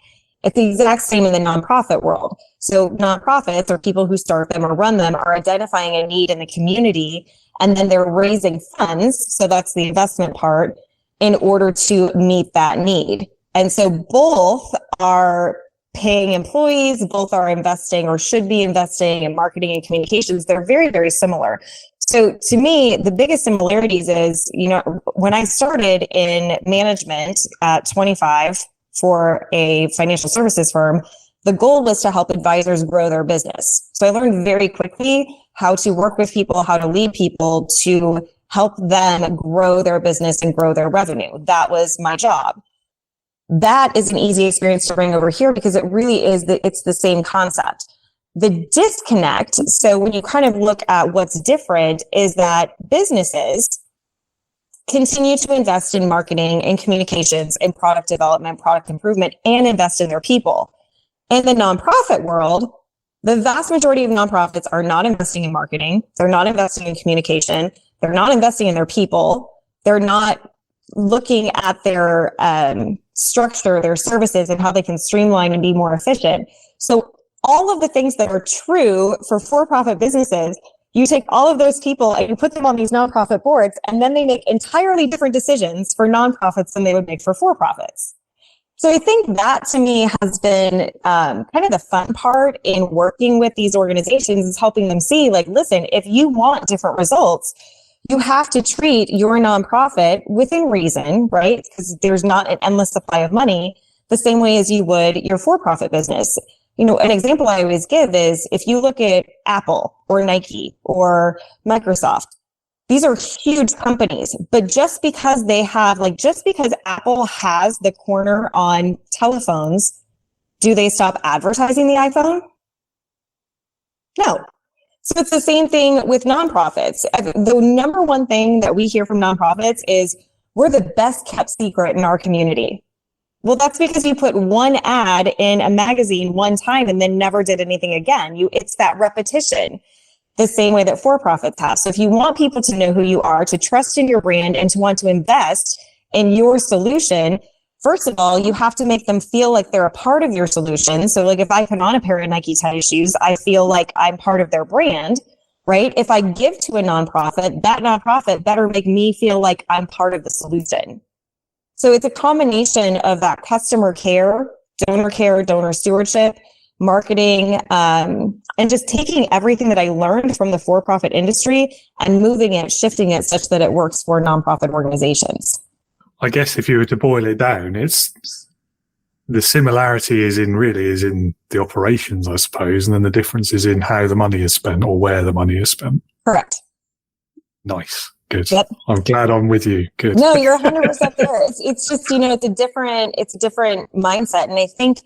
It's the exact same in the nonprofit world. So nonprofits, or people who start them or run them, are identifying a need in the community, and then they're raising funds. So that's the investment part, in order to meet that need. And so both are paying employees, both are investing or should be investing in marketing and communications. They're very, very similar. So to me, the biggest similarities is, when I started in management at 25 for a financial services firm, the goal was to help advisors grow their business. So I learned very quickly how to work with people, how to lead people to help them grow their business and grow their revenue. That was my job. That is an easy experience to bring over here, because it really is it's the same concept. The disconnect, so when you kind of look at what's different, is that businesses continue to invest in marketing and communications and product development, product improvement, and invest in their people. In the nonprofit world, the vast majority of nonprofits are not investing in marketing. They're not investing in communication. They're not investing in their people. They're not looking at their structure, their services, and how they can streamline and be more efficient. So all of the things that are true for for-profit businesses, you take all of those people and you put them on these nonprofit boards, and then they make entirely different decisions for nonprofits than they would make for for-profits. So I think that, to me, has been kind of the fun part in working with these organizations, is helping them see, like, listen, if you want different results, you have to treat your nonprofit within reason, right? Because there's not an endless supply of money, the same way as you would your for-profit business. An example I always give is, if you look at Apple or Nike or Microsoft, these are huge companies, but just because Apple has the corner on telephones, do they stop advertising the iPhone? No. So it's the same thing with nonprofits. The number one thing that we hear from nonprofits is, we're the best kept secret in our community. Well, that's because you put one ad in a magazine one time and then never did anything again. It's that repetition, the same way that for-profits have. So if you want people to know who you are, to trust in your brand, and to want to invest in your solution, first of all, you have to make them feel like they're a part of your solution. So like, if I put on a pair of Nike tennis shoes, I feel like I'm part of their brand, right? If I give to a nonprofit, that nonprofit better make me feel like I'm part of the solution. So it's a combination of that customer care, donor stewardship, marketing, and just taking everything that I learned from the for-profit industry and moving it, shifting it such that it works for nonprofit organizations. I guess if you were to boil it down, it's the similarity is in the operations, I suppose, and then the difference is in how the money is spent, or where the money is spent. Correct. Nice. Good. Yep. I'm glad I'm with you. Good. No, you're 100% there. It's just, it's a different mindset. And I think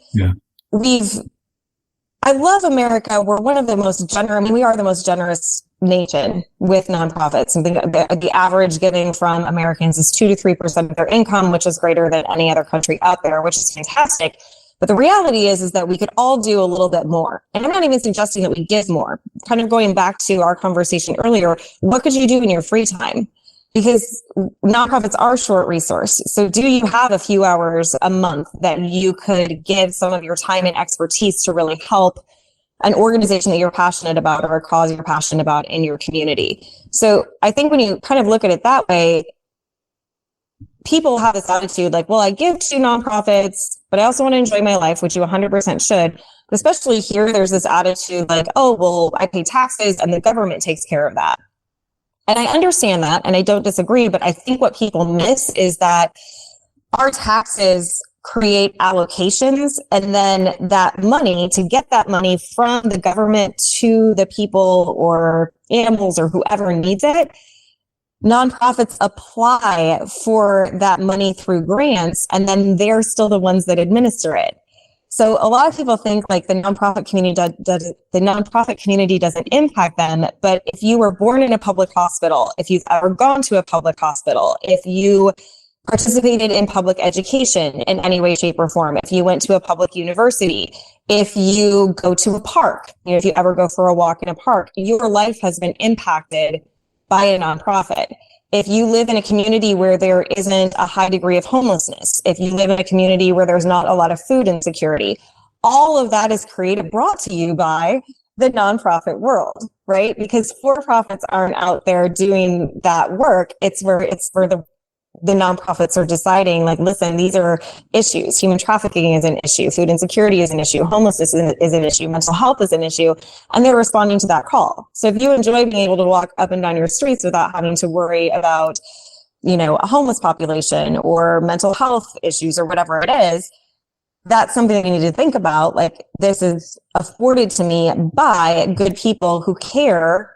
I love America. We're one of the most generous, we are the most generous nation with nonprofits. And the average giving from Americans is 2 to 3% of their income, which is greater than any other country out there, which is fantastic. But the reality is that we could all do a little bit more. And I'm not even suggesting that we give more. Kind of going back to our conversation earlier, what could you do in your free time? Because nonprofits are short resource. So do you have a few hours a month that you could give some of your time and expertise to really help an organization that you're passionate about, or a cause you're passionate about in your community? So I think when you kind of look at it that way, people have this attitude like, well, I give to nonprofits, but I also want to enjoy my life, which you 100% should. But especially here, there's this attitude like, oh, well, I pay taxes and the government takes care of that. And I understand that, and I don't disagree, but I think what people miss is that our taxes create allocations, and then that money, to get that money from the government to the people or animals or whoever needs it, nonprofits apply for that money through grants, and then they're still the ones that administer it. So a lot of people think like the nonprofit community doesn't impact them. But if you were born in a public hospital, if you've ever gone to a public hospital, if you participated in public education in any way, shape, or form, if you went to a public university, If you go to a park, if you ever go for a walk in a park, your life has been impacted by a nonprofit. If you live in a community where there isn't a high degree of homelessness, if you live in a community where there's not a lot of food insecurity, all of that is brought to you by the nonprofit world, right? Because for-profits aren't out there doing that work. It's where the nonprofits are deciding, like, listen, these are issues. Human trafficking is an issue. Food insecurity is an issue. Homelessness is an issue. Mental health is an issue. And they're responding to that call. So if you enjoy being able to walk up and down your streets without having to worry about, a homeless population or mental health issues or whatever it is, that's something that you need to think about. Like, this is afforded to me by good people who care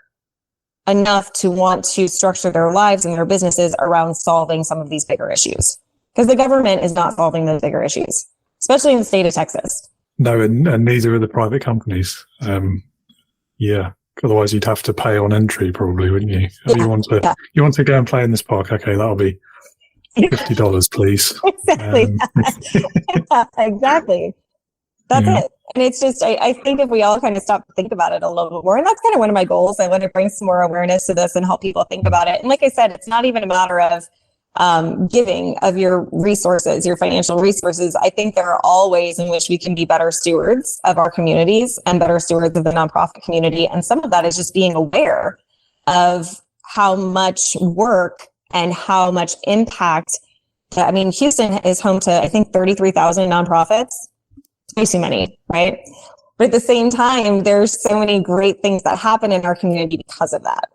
enough to want to structure their lives and their businesses around solving some of these bigger issues. Because the government is not solving those bigger issues, especially in the state of Texas. No, and neither are the private companies. Yeah. Otherwise, you'd have to pay on entry, probably, wouldn't you? Yeah. You want to go and play in this park? Okay, that'll be $50, please. Exactly. Exactly. That's it. And it's just, I think if we all kind of stop to think about it a little bit more, and that's kind of one of my goals. I want to bring some more awareness to this and help people think about it. And like I said, it's not even a matter of giving of your resources, your financial resources. I think there are all ways in which we can be better stewards of our communities and better stewards of the nonprofit community. And some of that is just being aware of how much work and how much impact. I mean, Houston is home to, I think, 33,000 nonprofits. It's way too many, right? But at the same time, there's so many great things that happen in our community because of that.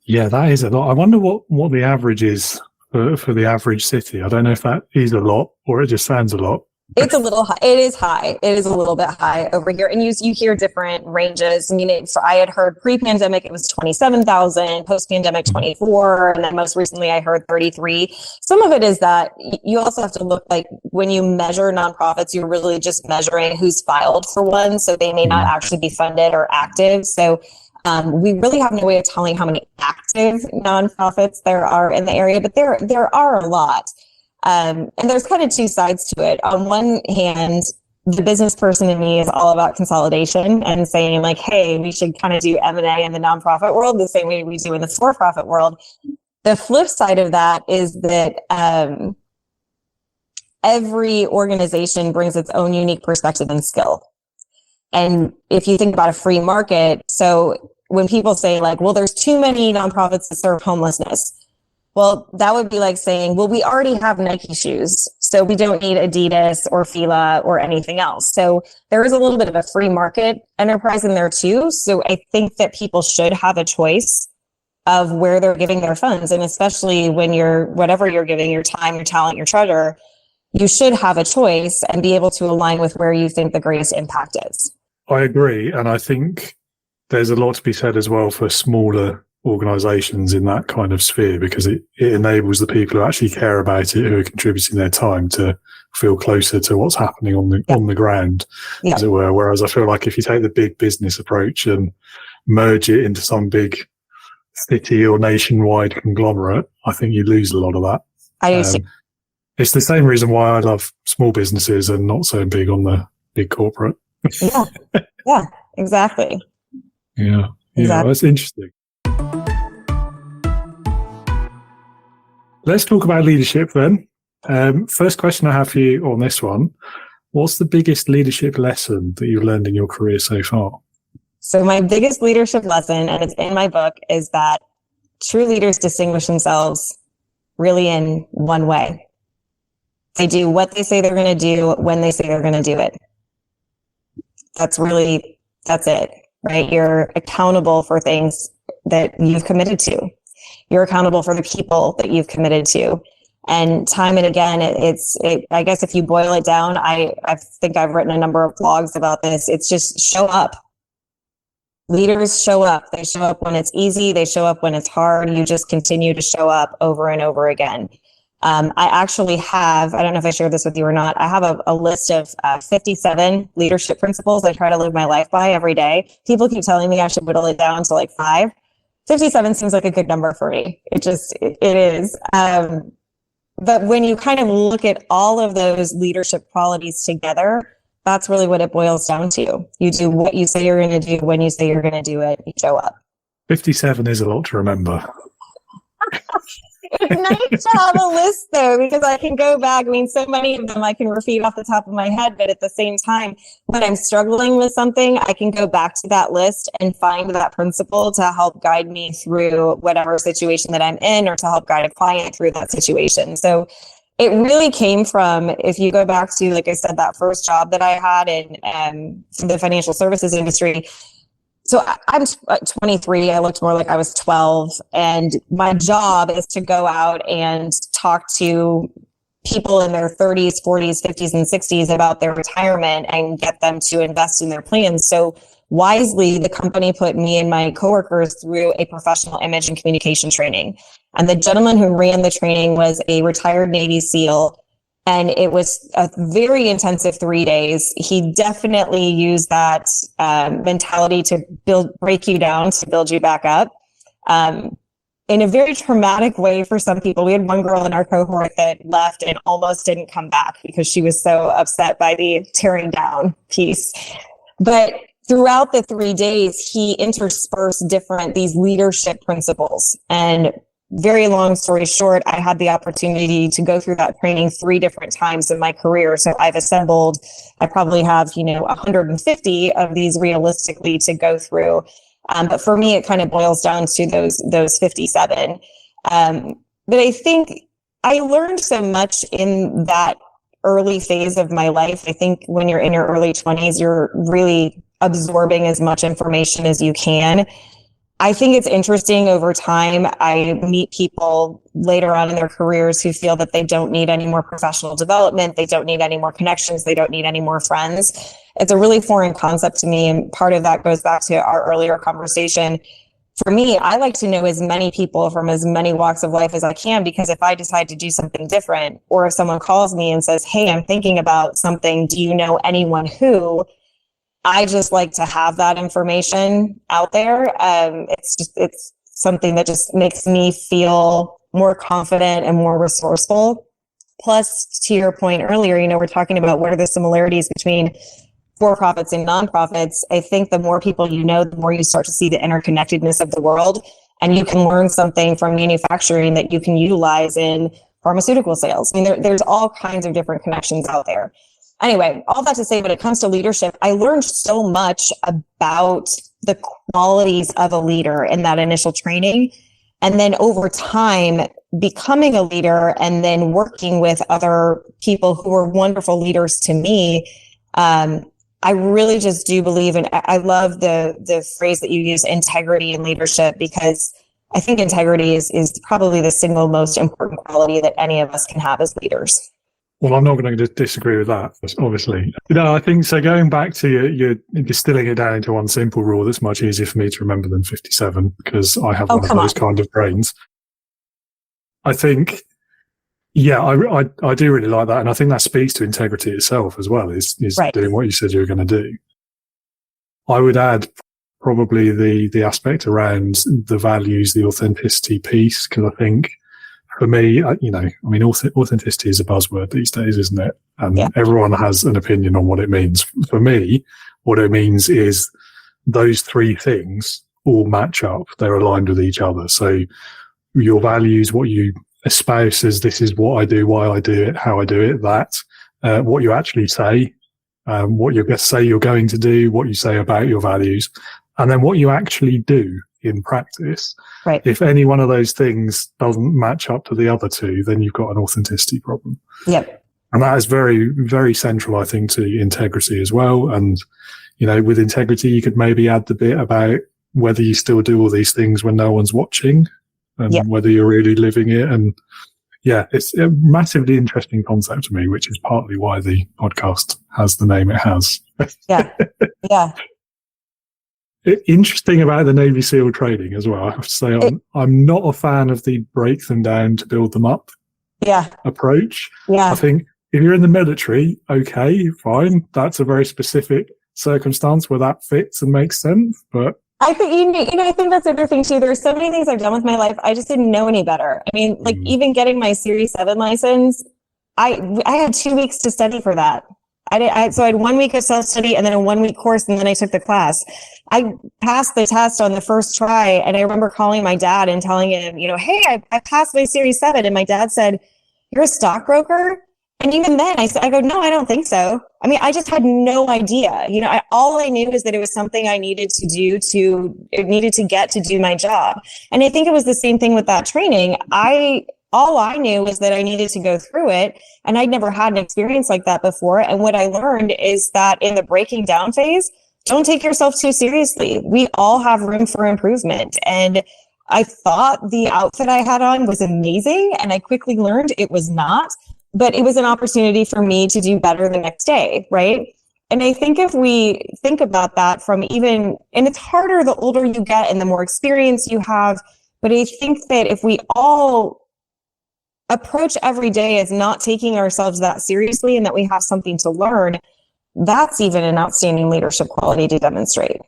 Yeah, that is a lot. I wonder what the average is for the average city. I don't know if that is a lot or it just sounds a lot. It's a little high. It is high. It is a little bit high over here. And you hear different ranges. I mean, I had heard pre-pandemic, it was 27,000, post-pandemic 24. And then most recently I heard 33. Some of it is that you also have to look, like, when you measure nonprofits, you're really just measuring who's filed for one. So they may not actually be funded or active. So we really have no way of telling how many active nonprofits there are in the area, but there are a lot. And there's kind of two sides to it. On one hand, the business person in me is all about consolidation and saying, like, hey, we should kind of do M&A in the nonprofit world the same way we do in the for-profit world. The flip side of that is that every organization brings its own unique perspective and skill. And if you think about a free market, so when people say, like, well, there's too many nonprofits that serve homelessness. Well, that would be like saying, well, we already have Nike shoes, so we don't need Adidas or Fila or anything else. So there is a little bit of a free market enterprise in there too. So I think that people should have a choice of where they're giving their funds. And especially when whatever you're giving, your time, your talent, your treasure, you should have a choice and be able to align with where you think the greatest impact is. I agree. And I think there's a lot to be said as well for smaller organizations in that kind of sphere, because it enables the people who actually care about it, who are contributing their time, to feel closer to what's happening on the ground, as it were. Whereas I feel like if you take the big business approach and merge it into some big city or nationwide conglomerate, I think you lose a lot of that. It's the same reason why I love small businesses and not so big on the big corporate. Yeah, exactly. Yeah, that's interesting. Let's talk about leadership then. First question I have for you on this one. What's the biggest leadership lesson that you've learned in your career so far? So my biggest leadership lesson, and it's in my book, is that true leaders distinguish themselves really in one way. They do what they say they're going to do when they say they're going to do it. That's it, right? You're accountable for things that you've committed to. You're accountable for the people that you've committed to. And time and again, I guess if you boil it down, I think I've written a number of blogs about this. It's just show up. Leaders show up. They show up when it's easy. They show up when it's hard. You just continue to show up over and over again. I actually have, I don't know if I shared this with you or not, I have a list of 57 leadership principles I try to live my life by every day. People keep telling me I should whittle it down to like 5. 57 seems like a good number for me. It is. But when you kind of look at all of those leadership qualities together, that's really what it boils down to. You do what you say you're going to do when you say you're going to do it. You show up. 57 is a lot to remember. It's nice to have a list, though, because I can go back. I mean, so many of them I can repeat off the top of my head, but at the same time, when I'm struggling with something, I can go back to that list and find that principle to help guide me through whatever situation that I'm in, or to help guide a client through that situation. So it really came from, if you go back to, like I said, that first job that I had in the financial services industry. So I'm 23. I looked more like I was 12. And my job is to go out and talk to people in their 30s, 40s, 50s, and 60s about their retirement and get them to invest in their plans. So wisely, the company put me and my coworkers through a professional image and communication training. And the gentleman who ran the training was a retired Navy SEAL. And it was a very intensive 3 days. He definitely used that mentality to break you down, to build you back up. In a very traumatic way for some people. We had one girl in our cohort that left and almost didn't come back because she was so upset by the tearing down piece. But throughout the 3 days, he interspersed these leadership principles. And very long story short, I had the opportunity to go through that training 3 different times in my career. So I probably have, 150 of these realistically to go through. But for me, it kind of boils down to those 57. But I think I learned so much in that early phase of my life. I think when you're in your early 20s, you're really absorbing as much information as you can. I think it's interesting over time. I meet people later on in their careers who feel that they don't need any more professional development. They don't need any more connections. They don't need any more friends. It's a really foreign concept to me. And part of that goes back to our earlier conversation. For me, I like to know as many people from as many walks of life as I can, because if I decide to do something different, or if someone calls me and says, hey, I'm thinking about something, do you know anyone who? I just like to have that information out there. It's something that just makes me feel more confident and more resourceful. Plus, to your point earlier, we're talking about what are the similarities between for-profits and nonprofits. I think the more people you know, the more you start to see the interconnectedness of the world, and you can learn something from manufacturing that you can utilize in pharmaceutical sales. I mean, there's all kinds of different connections out there. Anyway, all that to say, when it comes to leadership, I learned so much about the qualities of a leader in that initial training. And then over time, becoming a leader and then working with other people who were wonderful leaders to me. I really just do believe, and I love the phrase that you use, integrity in leadership, because I think integrity is probably the single most important quality that any of us can have as leaders. Well, I'm not going to disagree with that, obviously. I think so. Going back to you're distilling it down into one simple rule, that's much easier for me to remember than 57, because I have one of those kind of brains. I think, I do really like that. And I think that speaks to integrity itself as well, is right. Doing what you said you were going to do. I would add probably the aspect around the values, the authenticity piece, because I think, for me, authenticity is a buzzword these days, isn't it? And everyone has an opinion on what it means. For me, what it means is those 3 things all match up. They're aligned with each other. So your values, what you espouse as this is what I do, why I do it, how I do it, that, what you actually say, what you're going to say you're going to do, what you say about your values, and then what you actually do in practice. Right. If any one of those things doesn't match up to the other 2, then you've got an authenticity problem. Yep. And that is very, very central, I think, to integrity as well. And, with integrity, you could maybe add the bit about whether you still do all these things when no one's watching, and whether you're really living it. And it's a massively interesting concept to me, which is partly why the podcast has the name it has. Yeah. Yeah. Interesting about the Navy SEAL training as well. I have to say, I'm not a fan of the break them down to build them up approach. Yeah. I think if you're in the military, okay, fine. That's a very specific circumstance where that fits and makes sense. But I think, I think that's the other thing too. There's so many things I've done with my life. I just didn't know any better. I mean, even getting my Series 7 license, I had 2 weeks to study for that. So I had 1 week of self-study and then a 1 week course, and then I took the class. I passed the test on the first try, and I remember calling my dad and telling him, hey, I passed my Series 7. And my dad said, "You're a stockbroker?" And even then I go, "No, I don't think so." I mean, I just had no idea. All I knew is that it was something I needed to get to do my job. And I think it was the same thing with that training. All I knew was that I needed to go through it, and I'd never had an experience like that before. And what I learned is that in the breaking down phase, don't take yourself too seriously. We all have room for improvement. And I thought the outfit I had on was amazing, and I quickly learned it was not, but it was an opportunity for me to do better the next day, right? And I think if we think about that and it's harder the older you get and the more experience you have, but I think that if we all approach every day as not taking ourselves that seriously and that we have something to learn, that's even an outstanding leadership quality to demonstrate.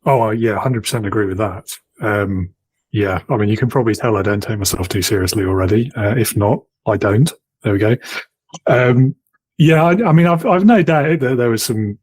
Oh, yeah, 100% agree with that. Yeah, I mean, you can probably tell I don't take myself too seriously already. If not, I don't. There we go. Yeah, I mean, I've no doubt that there was some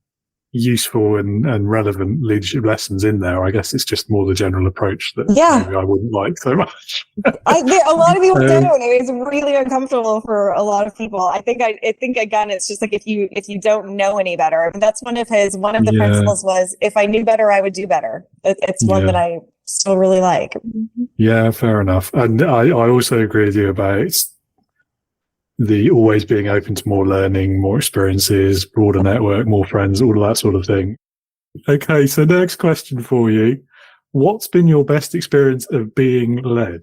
useful and relevant leadership lessons in there. I guess it's just more the general approach that maybe I wouldn't like so much. A lot of people don't. It's really uncomfortable for a lot of people. I think again, it's just like if you don't know any better. I mean, that's one of the principles was, if I knew better, I would do better. It's one that I still really like. Yeah, fair enough. And I also agree with you about the always being open to more learning, more experiences, broader network, more friends, all of that sort of thing. Okay, so next question for you. What's been your best experience of being led?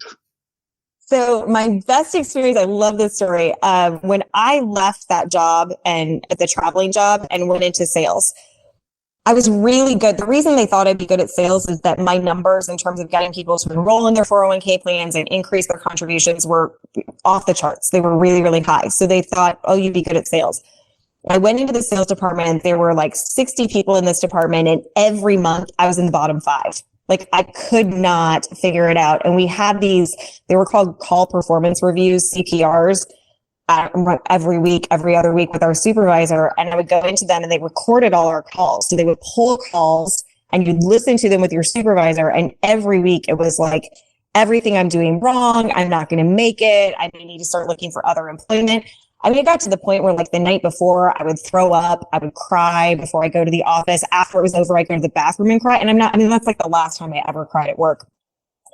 So my best experience, I love this story. When I left that job and the traveling job and went into sales, I was really good. The reason they thought I'd be good at sales is that my numbers in terms of getting people to enroll in their 401k plans and increase their contributions were off the charts. They were really, really high. So they thought, oh, you'd be good at sales. I went into the sales department, and there were like 60 people in this department, and every month I was in the bottom 5. Like, I could not figure it out. And we had these, they were called call performance reviews, CPRs, every week, every other week with our supervisor. And I would go into them, and they recorded all our calls. So they would pull calls and you'd listen to them with your supervisor. And every week it was like, everything I'm doing wrong, I'm not going to make it, I may need to start looking for other employment. I mean, it got to the point where like the night before I would throw up, I would cry before I go to the office. After it was over, I go to the bathroom and cry. And that's like the last time I ever cried at work.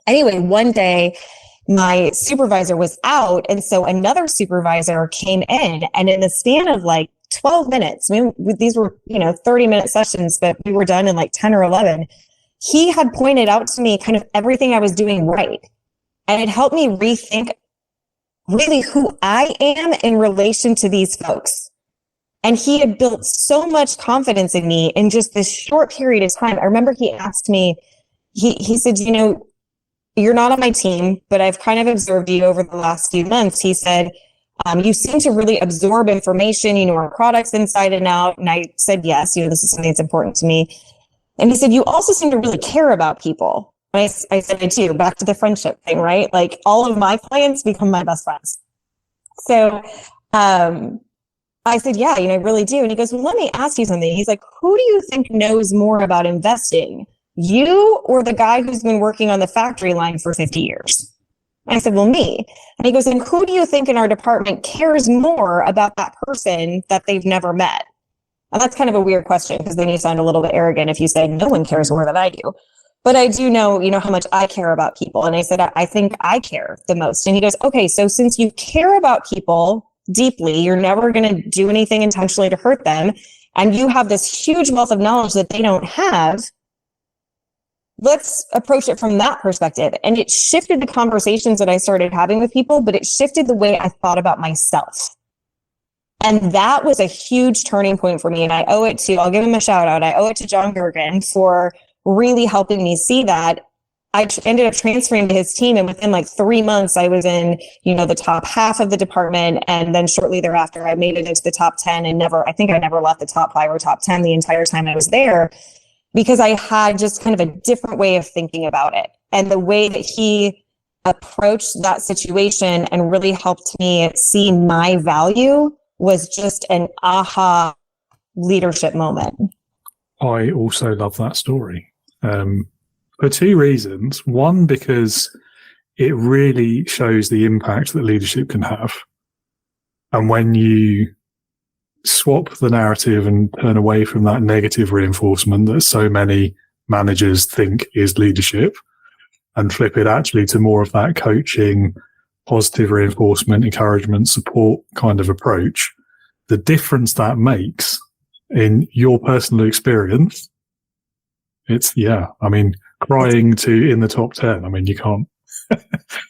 Anyway, one day my supervisor was out. And so another supervisor came in, and in the span of like 12 minutes, I mean, these were, 30-minute sessions, but we were done in like 10 or 11. He had pointed out to me kind of everything I was doing right. And it helped me rethink really who I am in relation to these folks. And he had built so much confidence in me in just this short period of time. I remember he asked me, he said, you're not on my team, but I've kind of observed you over the last few months. He said, you seem to really absorb information, you know our products inside and out. And I said, yes, this is something that's important to me. And he said, you also seem to really care about people. And I said, I do. Back to the friendship thing, right? Like, all of my clients become my best friends. So I said, yeah, I really do. And he goes, well, let me ask you something. He's like, who do you think knows more about investing? You or the guy who's been working on the factory line for 50 years? And I said, well, me. And he goes, and who do you think in our department cares more about that person that they've never met? And that's kind of a weird question, because then you sound a little bit arrogant if you say no one cares more than I do. But I do know, how much I care about people. And I said, I think I care the most. And he goes, okay, so since you care about people deeply, you're never going to do anything intentionally to hurt them, and you have this huge wealth of knowledge that they don't have, let's approach it from that perspective. And it shifted the conversations that I started having with people, but it shifted the way I thought about myself. And that was a huge turning point for me. And I'll give him a shout out. I owe it to John Gergen for really helping me see that. I ended up transferring to his team, and within like 3 months, I was in, the top half of the department. And then shortly thereafter, I made it into the top 10, and I think I never left the top 5 or top 10 the entire time I was there, because I had just kind of a different way of thinking about it. And the way that he approached that situation and really helped me see my value was just an aha leadership moment. I also love that story for two reasons. One, because it really shows the impact that leadership can have. And when you swap the narrative and turn away from that negative reinforcement that so many managers think is leadership and flip it actually to more of that coaching, positive reinforcement, encouragement, support kind of approach, the difference that makes in your personal experience, it's, crying to in the top 10. I mean, you can't,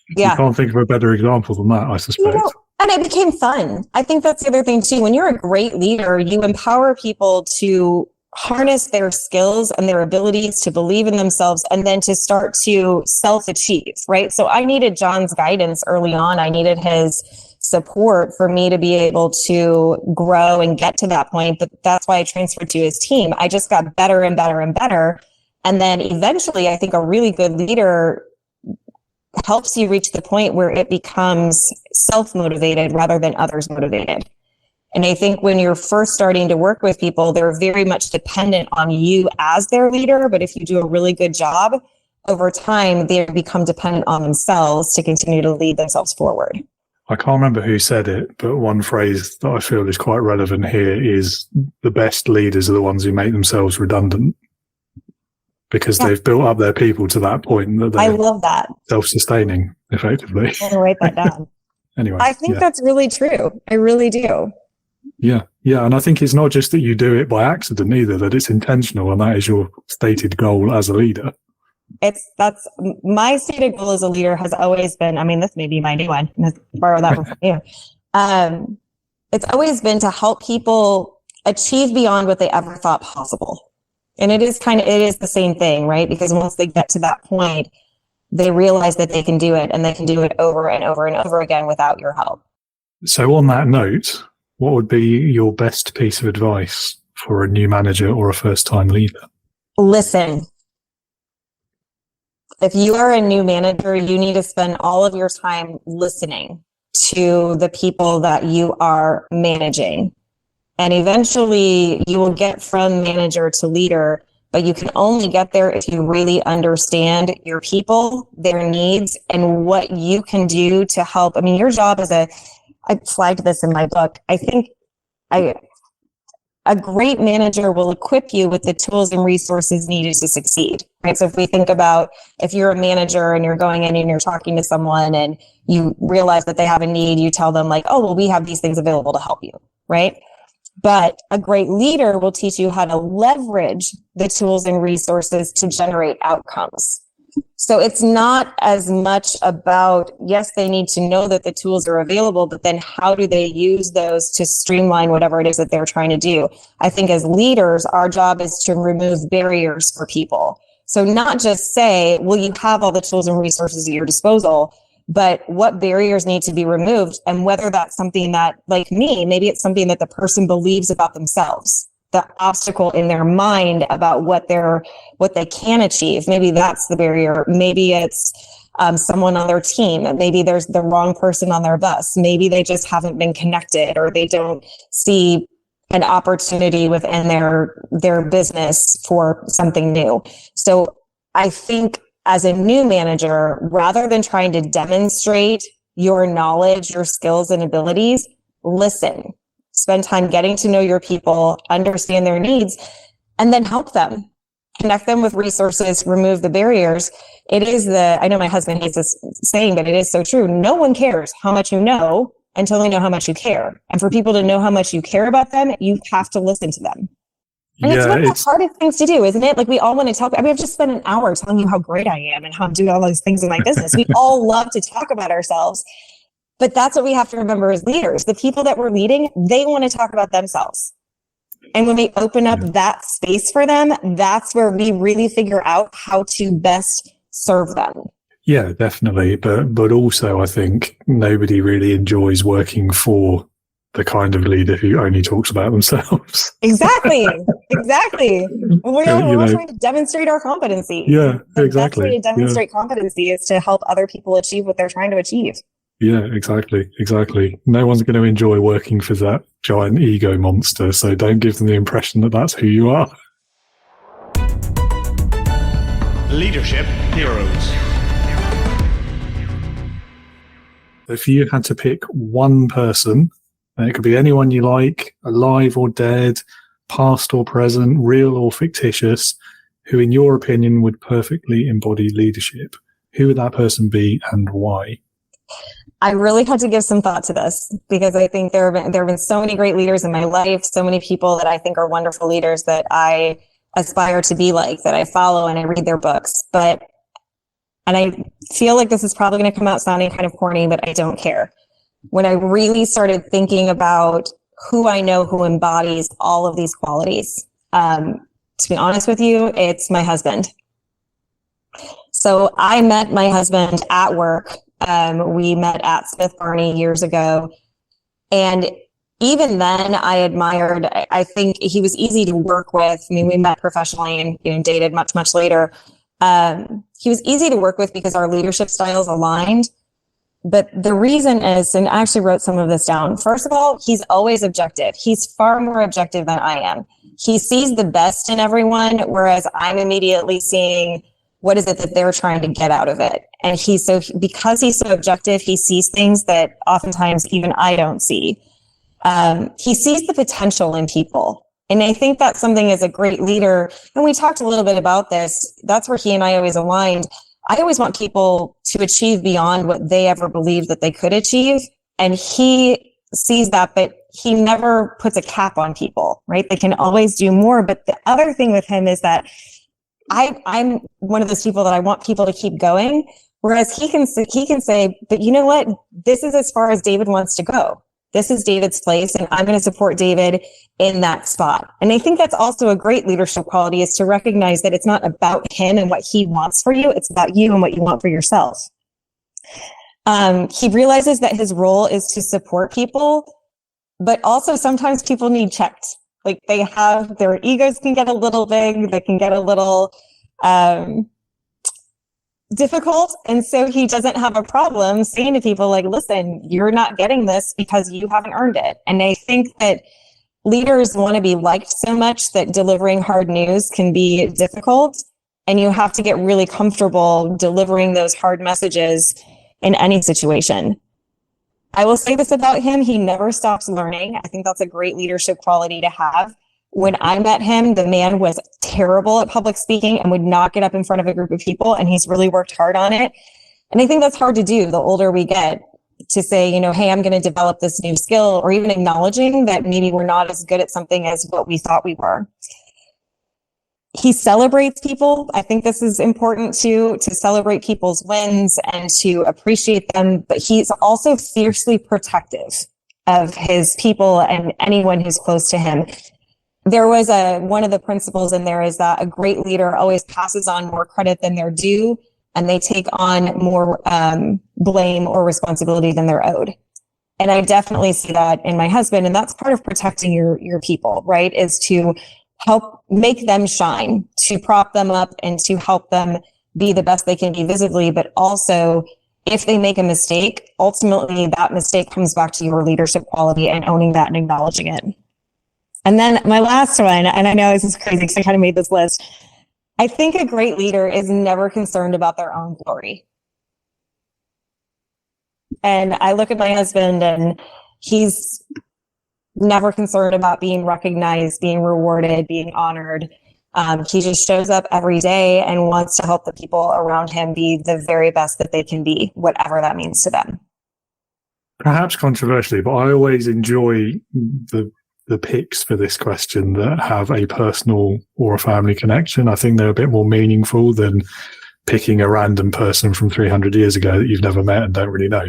you can't think of a better example than that, I suspect. And it became fun. I think that's the other thing too. When you're a great leader, you empower people to harness their skills and their abilities to believe in themselves and then to start to self-achieve, right? So I needed John's guidance early on. I needed his support for me to be able to grow and get to that point. But that's why I transferred to his team. I just got better and better and better. And then eventually, I think a really good leader helps you reach the point where it becomes self-motivated rather than others motivated. And I think when you're first starting to work with people, they're very much dependent on you as their leader. But if you do a really good job, over time, they become dependent on themselves to continue to lead themselves forward. I can't remember who said it, but one phrase that I feel is quite relevant here is the best leaders are the ones who make themselves redundant. Because they've built up their people to that point that they're I love that. Self-sustaining, effectively. I'm going to write that down. Anyway. I think that's really true. I really do. Yeah. Yeah. And I think it's not just that you do it by accident either, that it's intentional and that is your stated goal as a leader. That's my stated goal as a leader has always been, I mean, this may be my new one. Let's borrow that one from you. It's always been to help people achieve beyond what they ever thought possible. And it is the same thing, right? Because once they get to that point, they realize that they can do it and they can do it over and over and over again without your help. So on that note, what would be your best piece of advice for a new manager or a first-time leader? Listen. If you are a new manager, you need to spend all of your time listening to the people that you are managing. And eventually you will get from manager to leader, but you can only get there if you really understand your people, their needs, and what you can do to help. I mean, your job I flagged this in my book. I think a great manager will equip you with the tools and resources needed to succeed, right? So if we think about if you're a manager and you're going in and you're talking to someone and you realize that they have a need, you tell them like, oh, well, we have these things available to help you, right? But a great leader will teach you how to leverage the tools and resources to generate outcomes. So it's not as much about, yes, they need to know that the tools are available, but then how do they use those to streamline whatever it is that they're trying to do? I think as leaders, our job is to remove barriers for people. So not just say, well, you have all the tools and resources at your disposal, but what barriers need to be removed, and whether that's something that, like me, maybe it's something that the person believes about themselves, the obstacle in their mind about what they can achieve. Maybe that's the barrier. Maybe it's someone on their team. Maybe there's the wrong person on their bus. Maybe they just haven't been connected, or they don't see an opportunity within their business for something new. So I think as a new manager, rather than trying to demonstrate your knowledge, your skills and abilities, listen, spend time getting to know your people, understand their needs, and then help them, connect them with resources, remove the barriers. I know my husband hates this saying, but it is so true. No one cares how much you know until they know how much you care. And for people to know how much you care about them, you have to listen to them. And it's one of the hardest things to do, isn't it? Like, we all want to talk. I mean, I've just spent an hour telling you how great I am and how I'm doing all those things in my business. We all love to talk about ourselves, but that's what we have to remember as leaders. The people that we're leading, they want to talk about themselves. And when we open up that space for them, that's where we really figure out how to best serve them. Yeah, definitely. But also, I think nobody really enjoys working for the kind of leader who only talks about themselves. Exactly. We're trying to demonstrate our competency. Yeah, exactly. The best way to demonstrate competency is to help other people achieve what they're trying to achieve. Yeah, exactly. No one's going to enjoy working for that giant ego monster, so don't give them the impression that that's who you are. Leadership Heroes. If you had to pick one person, and it could be anyone you like, alive or dead, past or present, real or fictitious, who in your opinion would perfectly embody leadership, who would that person be and why? I really had to give some thought to this because I think there have been so many great leaders in my life, so many people that I think are wonderful leaders that I aspire to be like, that I follow and I read their books. And I feel like this is probably going to come out sounding kind of corny, but I don't care. When I really started thinking about who I know who embodies all of these qualities, to be honest with you, it's my husband. So I met my husband at work. We met at Smith Barney years ago. And even then I think he was easy to work with. I mean, we met professionally and dated much, much later. He was easy to work with because our leadership styles aligned. But the reason is, and I actually wrote some of this down. First of all, he's always objective. He's far more objective than I am. He sees the best in everyone, whereas I'm immediately seeing what is it that they're trying to get out of it. And because he's so objective, he sees things that oftentimes even I don't see. He sees the potential in people. And I think that's something as a great leader, and we talked a little bit about this, that's where he and I always aligned. I always want people to achieve beyond what they ever believed that they could achieve. And he sees that, but he never puts a cap on people, right? They can always do more. But the other thing with him is that I'm one of those people that I want people to keep going. Whereas he can say, but you know what? This is as far as David wants to go. This is David's place, and I'm going to support David in that spot. And I think that's also a great leadership quality, is to recognize that it's not about him and what he wants for you. It's about you and what you want for yourself. He realizes that his role is to support people, but also sometimes people need checked. Like their egos can get a little big. They can get a little difficult. And so he doesn't have a problem saying to people like, listen, you're not getting this because you haven't earned it. And I think that leaders want to be liked so much that delivering hard news can be difficult. And you have to get really comfortable delivering those hard messages in any situation. I will say this about him. He never stops learning. I think that's a great leadership quality to have. When I met him, the man was terrible at public speaking and would not get up in front of a group of people. And he's really worked hard on it. And I think that's hard to do the older we get, to say, hey, I'm going to develop this new skill, or even acknowledging that maybe we're not as good at something as what we thought we were. He celebrates people. I think this is important too, to celebrate people's wins and to appreciate them. But he's also fiercely protective of his people and anyone who's close to him. There was one of the principles in there is that a great leader always passes on more credit than they're due, and they take on more blame or responsibility than they're owed. And I definitely see that in my husband, and that's part of protecting your people, right? Is to help make them shine, to prop them up and to help them be the best they can be visibly, but also if they make a mistake, ultimately that mistake comes back to your leadership quality and owning that and acknowledging it. And then my last one, and I know this is crazy because I kind of made this list. I think a great leader is never concerned about their own glory. And I look at my husband, and he's never concerned about being recognized, being rewarded, being honored. He just shows up every day and wants to help the people around him be the very best that they can be, whatever that means to them. Perhaps controversially, but I always enjoy the picks for this question that have a personal or a family connection. I think they're a bit more meaningful than picking a random person from 300 years ago that you've never met and don't really know.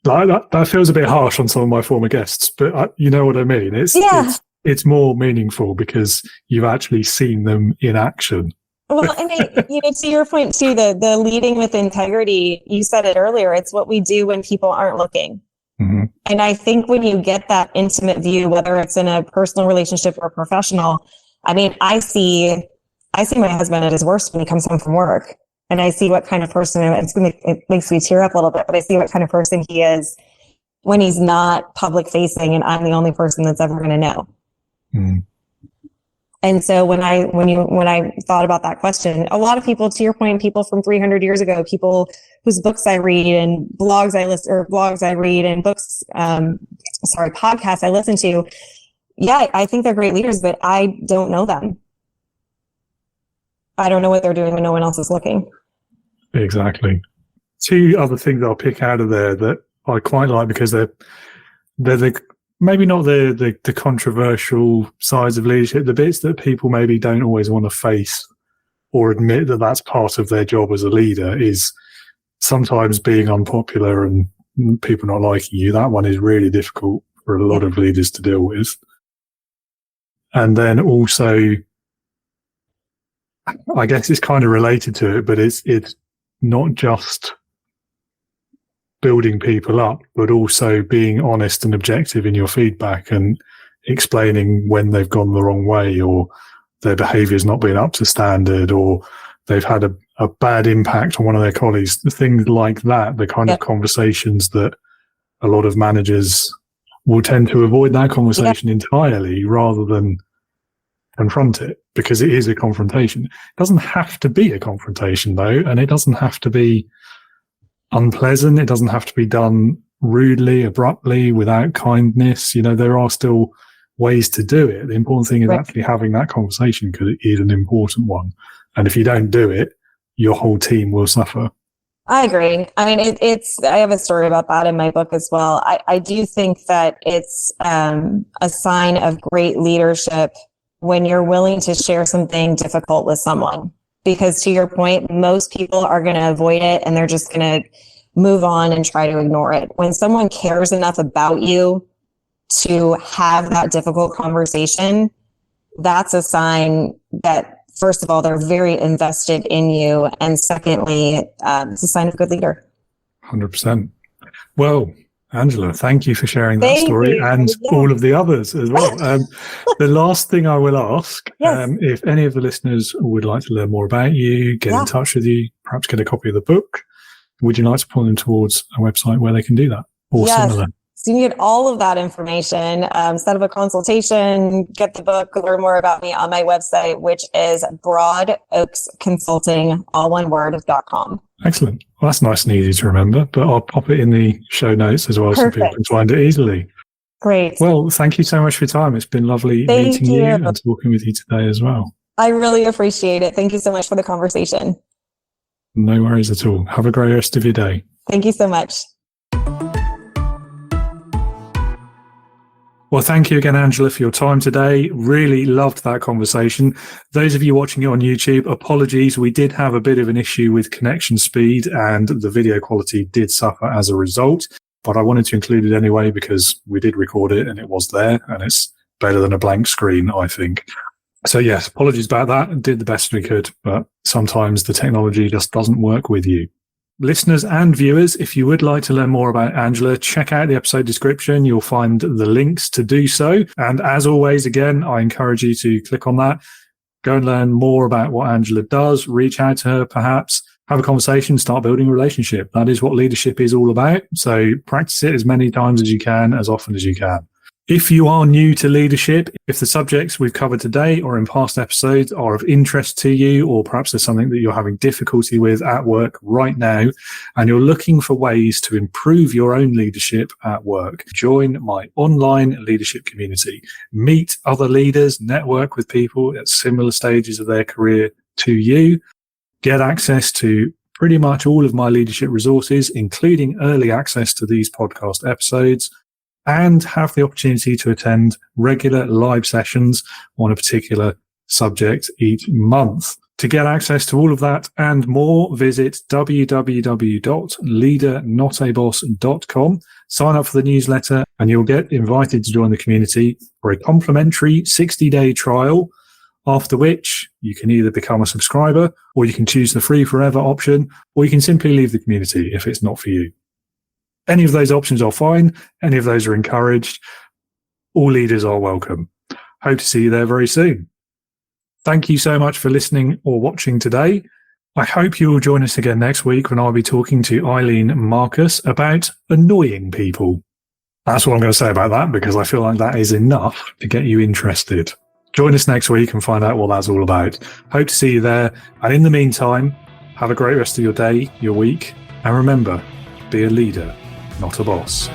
That feels a bit harsh on some of my former guests, but you know what I mean? It's more meaningful because you've actually seen them in action. Well, and to your point too, the leading with integrity, you said it earlier, it's what we do when people aren't looking. Mm-hmm. And I think when you get that intimate view, whether it's in a personal relationship or professional, I mean, I see my husband at his worst when he comes home from work. and I see what kind of person, it makes me tear up a little bit, but I see what kind of person he is when he's not public facing, and I'm the only person that's ever going to know. Mm. And so when I thought about that question, a lot of people, to your point, people from 300 years ago, people whose books I read and blogs I read and podcasts I listen to. Yeah, I think they're great leaders, but I don't know them. I don't know what they're doing when no one else is looking. Exactly. Two other things I'll pick out of there that I quite like, because they're maybe not the controversial sides of leadership, the bits that people maybe don't always want to face or admit that that's part of their job as a leader, is sometimes being unpopular and people not liking you. That one is really difficult for a lot of leaders to deal with. And then also, I guess it's kind of related to it, but it's not just building people up, but also being honest and objective in your feedback and explaining when they've gone the wrong way, or their behaviour's not been up to standard, or they've had a bad impact on one of their colleagues. Things like that, the kind of conversations that a lot of managers will tend to avoid that conversation entirely rather than confront it, because it is a confrontation. It doesn't have to be a confrontation, though, and it doesn't have to be unpleasant. It doesn't have to be done rudely, abruptly, without kindness. There are still ways to do it. The important thing is actually having that conversation, because it is an important one. And if you don't do it, your whole team will suffer. I agree. I mean, I have a story about that in my book as well. I do think that it's a sign of great leadership when you're willing to share something difficult with someone. Because to your point, most people are going to avoid it and they're just going to move on and try to ignore it. When someone cares enough about you to have that difficult conversation, that's a sign that, first of all, they're very invested in you. And secondly, it's a sign of a good leader. 100%. Well, Angela, thank you for sharing that story and all of the others as well. The last thing I will ask, if any of the listeners would like to learn more about you, get in touch with you, perhaps get a copy of the book, would you like to point them towards a website where they can do that, or similar? So you can get all of that information, set up a consultation, get the book, learn more about me on my website, which is broadoaksconsulting, all one word.com. Excellent. Well, that's nice and easy to remember, but I'll pop it in the show notes as well so people can find it easily. Great. Well, thank you so much for your time. It's been lovely meeting you and talking with you today as well. I really appreciate it. Thank you so much for the conversation. No worries at all. Have a great rest of your day. Thank you so much. Well, thank you again, Angela, for your time today. Really loved that conversation. Those of you watching it on YouTube, apologies. We did have a bit of an issue with connection speed and the video quality did suffer as a result. But I wanted to include it anyway because we did record it and it was there, and it's better than a blank screen, I think. So yes, apologies about that. Did the best we could, but sometimes the technology just doesn't work with you. Listeners and viewers, if you would like to learn more about Angela, check out the episode description. You'll find the links to do so. And as always, again, I encourage you to click on that, go and learn more about what Angela does, reach out to her, perhaps have a conversation, start building a relationship. That is what leadership is all about. So practice it as many times as you can, as often as you can. If you are new to leadership, if the subjects we've covered today or in past episodes are of interest to you, or perhaps there's something that you're having difficulty with at work right now, and you're looking for ways to improve your own leadership at work, join my online leadership community. Meet other leaders, network with people at similar stages of their career to you, get access to pretty much all of my leadership resources, including early access to these podcast episodes, and have the opportunity to attend regular live sessions on a particular subject each month. To get access to all of that and more, visit www.leadernotaboss.com. Sign up for the newsletter and you'll get invited to join the community for a complimentary 60-day trial, after which you can either become a subscriber or you can choose the free forever option, or you can simply leave the community if it's not for you. Any of those options are fine. Any of those are encouraged. All leaders are welcome. Hope to see you there very soon. Thank you so much for listening or watching today. I hope you will join us again next week when I'll be talking to Eileen Marcus about annoying people. That's what I'm going to say about that, because I feel like that is enough to get you interested. Join us next week and find out what that's all about. Hope to see you there. And in the meantime, have a great rest of your day, your week. And remember, be a leader, not a boss.